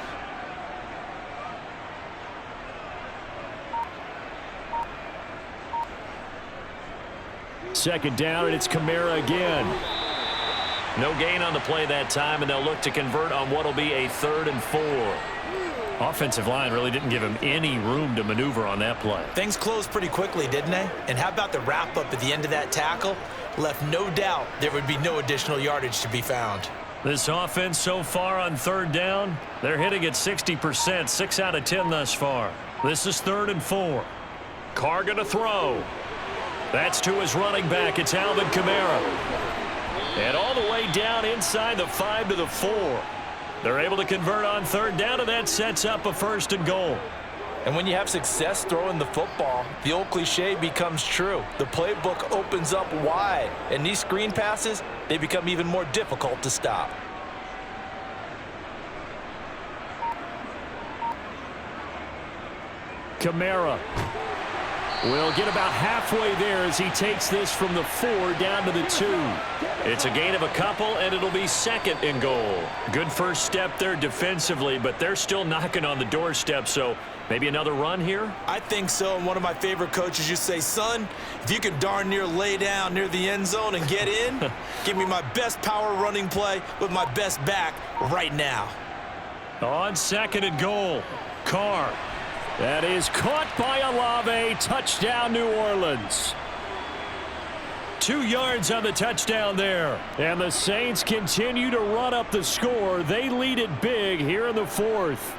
Second down, and it's Kamara again. No gain on the play that time, and they'll look to convert on what will be a 3rd and 4. Offensive line really didn't give him any room to maneuver on that play. Things closed pretty quickly, didn't they? And how about the wrap-up at the end of that tackle? Left no doubt there would be no additional yardage to be found. This offense so far on 3rd down, they're hitting at 60%, 6 out of 10 thus far. This is 3rd and 4. Carr going to throw. That's to his running back. It's Alvin Kamara. And all the way down inside the 5 to the 4. They're able to convert on 3rd down, and that sets up a 1st and goal. And when you have success throwing the football, the old cliche becomes true. The playbook opens up wide, and these screen passes, they become even more difficult to stop. Kamara will get about halfway there as he takes this from the 4 down to the 2. It's a gain of a couple, and it'll be 2nd and goal. Good first step there defensively, but they're still knocking on the doorstep, so maybe another run here? I think so. And one of my favorite coaches used to say, son, if you can darn near lay down near the end zone and get in, give me my best power running play with my best back right now. On 2nd and goal, Carr. That is caught by Olave. Touchdown, New Orleans. 2 yards on the touchdown there. And the Saints continue to run up the score. They lead it big here in the 4th.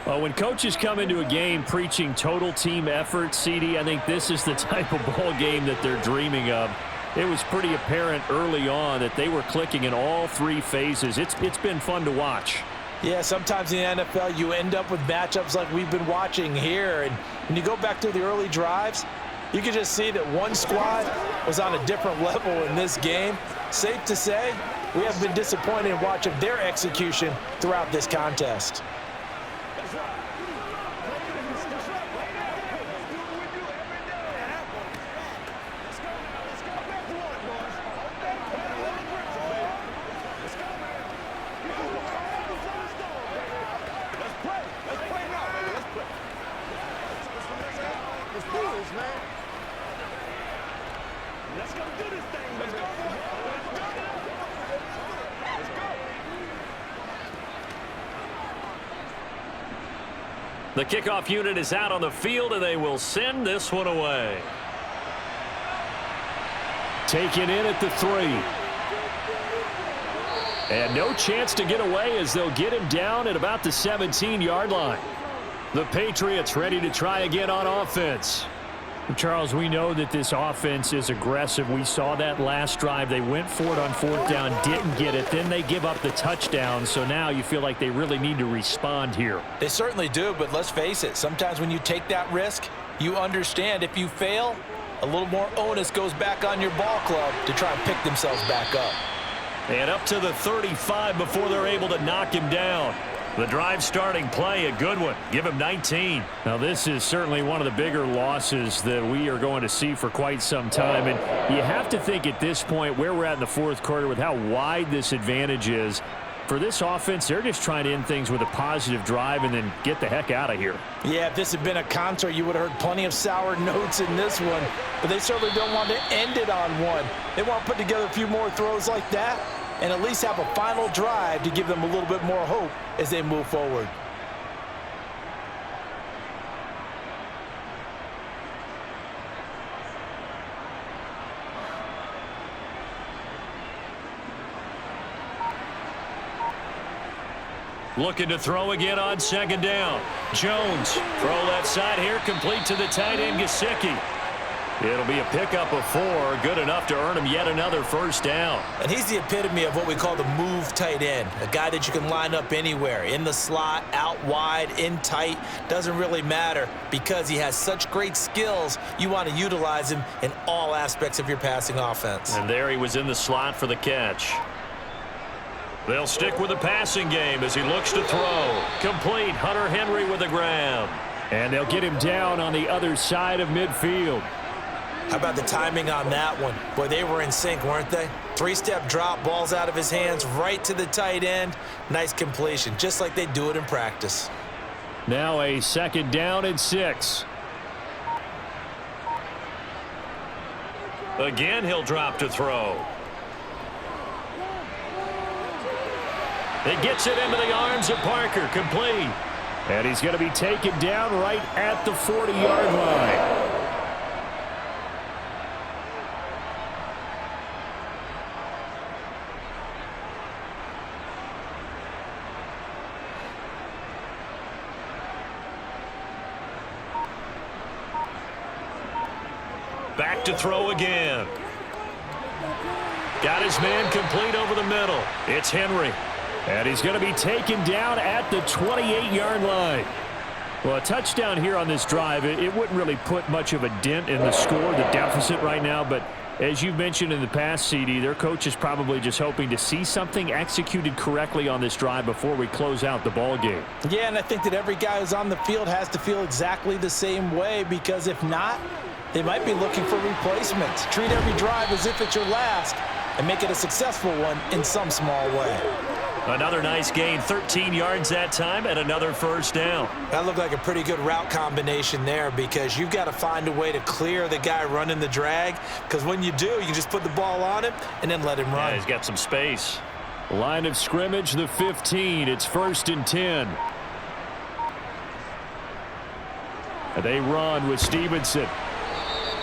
Well, when coaches come into a game preaching total team effort, CD, I think this is the type of ball game that they're dreaming of. It was pretty apparent early on that they were clicking in all 3 phases. It's been fun to watch. Yeah, sometimes in the NFL you end up with matchups like we've been watching here. And when you go back to the early drives, you can just see that one squad was on a different level in this game. Safe to say, we have been disappointed in watching their execution throughout this contest. The kickoff unit is out on the field, and they will send this one away. Taken in at the 3. And no chance to get away as they'll get him down at about the 17-yard line. The Patriots ready to try again on offense. Charles, we know that this offense is aggressive. We saw that last drive. They went for it on 4th down, didn't get it. Then they give up the touchdown. So now you feel like they really need to respond here. They certainly do, but let's face it. Sometimes when you take that risk, you understand if you fail, a little more onus goes back on your ball club to try and pick themselves back up. And up to the 35 before they're able to knock him down. The drive starting play, a good one. Give him 19. Now, this is certainly one of the bigger losses that we are going to see for quite some time. And you have to think at this point where we're at in the 4th quarter with how wide this advantage is. For this offense, they're just trying to end things with a positive drive and then get the heck out of here. Yeah, if this had been a concert, you would have heard plenty of sour notes in this one. But they certainly don't want to end it on one. They want to put together a few more throws like that and at least have a final drive to give them a little bit more hope as they move forward. Looking to throw again on 2nd down. Jones, throw left side here, complete to the tight end, Gesicki. It'll be a pickup of 4, good enough to earn him yet another 1st down. And he's the epitome of what we call the move tight end, a guy that you can line up anywhere, in the slot, out wide, in tight, doesn't really matter because he has such great skills. You want to utilize him in all aspects of your passing offense. And there he was in the slot for the catch. They'll stick with the passing game as he looks to throw. Complete, Hunter Henry with the grab. And they'll get him down on the other side of midfield. How about the timing on that one? Boy, they were in sync, weren't they? 3-step drop, balls out of his hands, right to the tight end. Nice completion, just like they do it in practice. Now a 2nd down and 6. Again, he'll drop to throw. It gets it into the arms of Parker, complete. And he's going to be taken down right at the 40-yard line. Back to throw again. Got his man complete over the middle. It's Henry. And he's going to be taken down at the 28-yard line. Well, a touchdown here on this drive, it wouldn't really put much of a dent in the score, the deficit right now, but as you've mentioned in the past, CD, their coach is probably just hoping to see something executed correctly on this drive before we close out the ball game. Yeah, and I think that every guy who's on the field has to feel exactly the same way, because if not, they might be looking for replacements. Treat every drive as if it's your last and make it a successful one in some small way. Another nice gain, 13 yards that time, and another first down. That looked like a pretty good route combination there, because you've got to find a way to clear the guy running the drag, because when you do, you can just put the ball on him and then let him run. Yeah, he's got some space. Line of scrimmage, the 15. It's 1st and 10. And they run with Stevenson.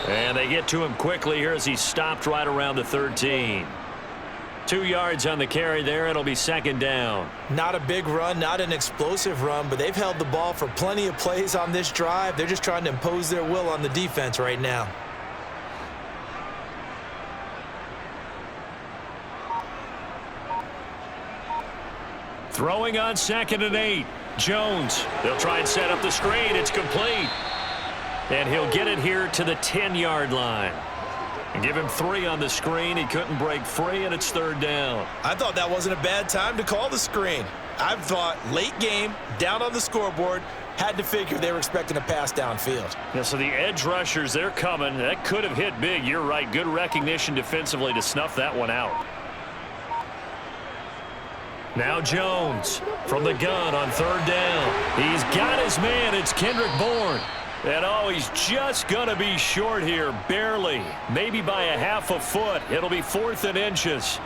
And they get to him quickly here as he stopped right around the 13. 2 yards on the carry there. It'll be 2nd down. Not a big run, not an explosive run, but they've held the ball for plenty of plays on this drive. They're just trying to impose their will on the defense right now. Throwing on 2nd and 8. Jones. They'll try and set up the screen. It's complete. And he'll get it here to the 10-yard line. And give him 3 on the screen. He couldn't break free, and it's 3rd down. I thought that wasn't a bad time to call the screen. I thought late game, down on the scoreboard, had to figure they were expecting a pass downfield. Yeah, so the edge rushers, they're coming. That could have hit big. You're right. Good recognition defensively to snuff that one out. Now Jones from the gun on 3rd down. He's got his man. It's Kendrick Bourne. And oh, he's just going to be short here, barely, maybe by a half a foot. It'll be 4th and inches.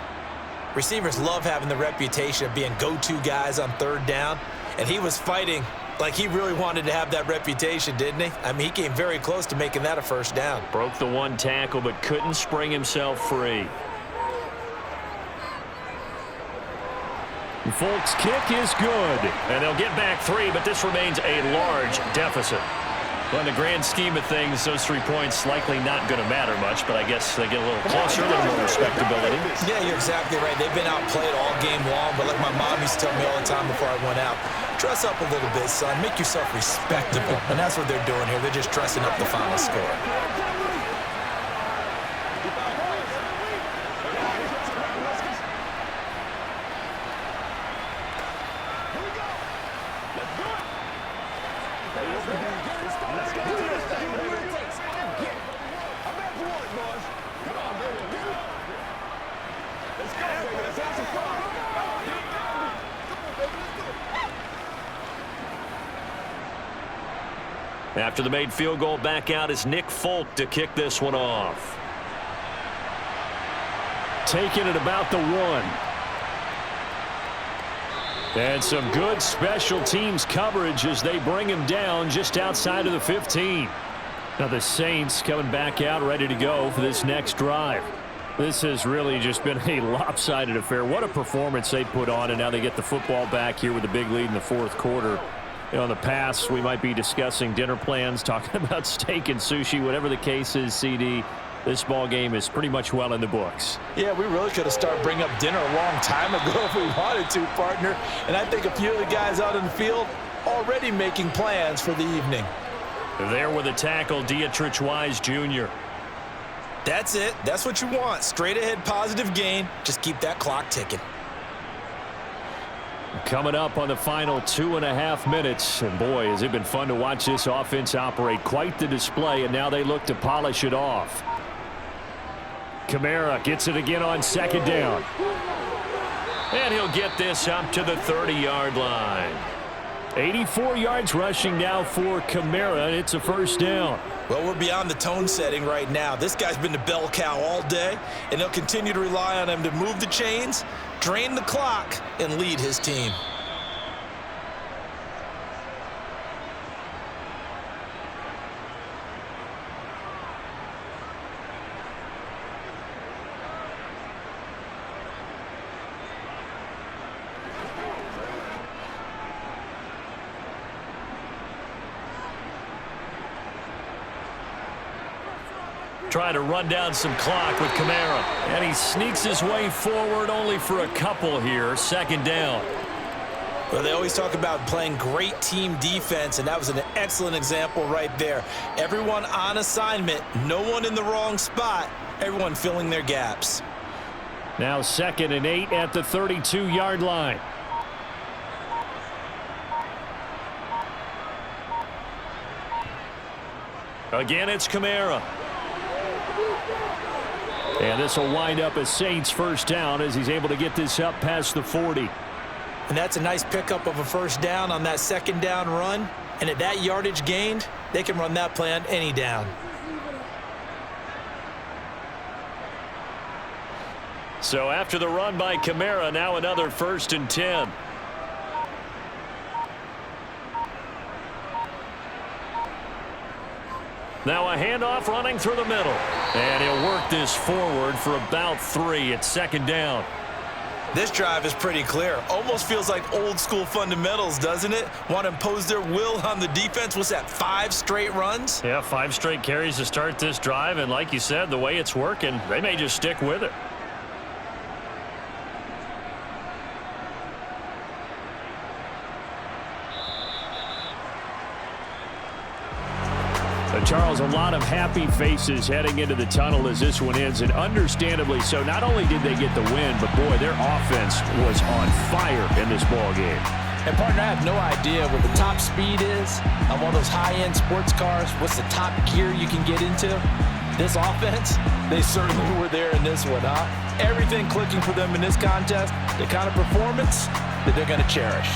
Receivers love having the reputation of being go-to guys on 3rd down, and he was fighting like he really wanted to have that reputation, didn't he? I mean, he came very close to making that a 1st down. Broke the 1 tackle, but couldn't spring himself free. Folks' kick is good, and they'll get back 3, but this remains a large deficit. Well, in the grand scheme of things, those 3 points likely not going to matter much, but I guess they get a little closer, a little more respectability. Yeah, you're exactly right. They've been outplayed all game long, but like my mom used to tell me all the time before I went out, dress up a little bit, son. Make yourself respectable. And that's what they're doing here. They're just dressing up the final score. After the made field goal, back out is Nick Folk to kick this one off. Taking it about the 1. And some good special teams coverage as they bring him down just outside of the 15. Now the Saints coming back out ready to go for this next drive. This has really just been a lopsided affair. What a performance they put on, and now they get the football back here with a big lead in the 4th quarter. You know, in the past, we might be discussing dinner plans, talking about steak and sushi, whatever the case is, CD. This ball game is pretty much well in the books. Yeah, we really could have started bringing up dinner a long time ago if we wanted to, partner. And I think a few of the guys out in the field already making plans for the evening. There with a tackle, Dietrich Wise Jr. That's it. That's what you want. Straight ahead positive gain. Just keep that clock ticking. Coming up on the final 2.5 minutes. And boy, has it been fun to watch this offense operate. Quite the display, and now they look to polish it off. Kamara gets it again on 2nd down. And he'll get this up to the 30-yard line. 84 yards rushing now for Kamara, and it's a 1st down. Well, we're beyond the tone setting right now. This guy's been the bell cow all day, and they'll continue to rely on him to move the chains, drain the clock, and lead his team. Trying to run down some clock with Kamara. And he sneaks his way forward only for a couple here. 2nd down. Well, they always talk about playing great team defense, and that was an excellent example right there. Everyone on assignment, no one in the wrong spot, everyone filling their gaps. Now 2nd and 8 at the 32-yard line. Again, it's Kamara. And this will wind up a Saints first down as he's able to get this up past the 40. And that's a nice pickup of a first down on that second down run. And at that yardage gained, they can run that play on any down. So after the run by Kamara, now another 1st and 10. Now a handoff running through the middle. And he'll work this forward for about 3 at 2nd down. This drive is pretty clear. Almost feels like old school fundamentals, doesn't it? Want to impose their will on the defense. What's that, 5 straight runs? Yeah, 5 straight carries to start this drive. And like you said, the way it's working, they may just stick with it. Charles, a lot of happy faces heading into the tunnel as this one ends, and understandably so. Not only did they get the win, but boy, their offense was on fire in this ball game. And partner, I have no idea what the top speed is on one of those high-end sports cars. What's the top gear you can get into? This offense, they certainly were there in this one, huh? Everything clicking for them in this contest, the kind of performance that they're going to cherish.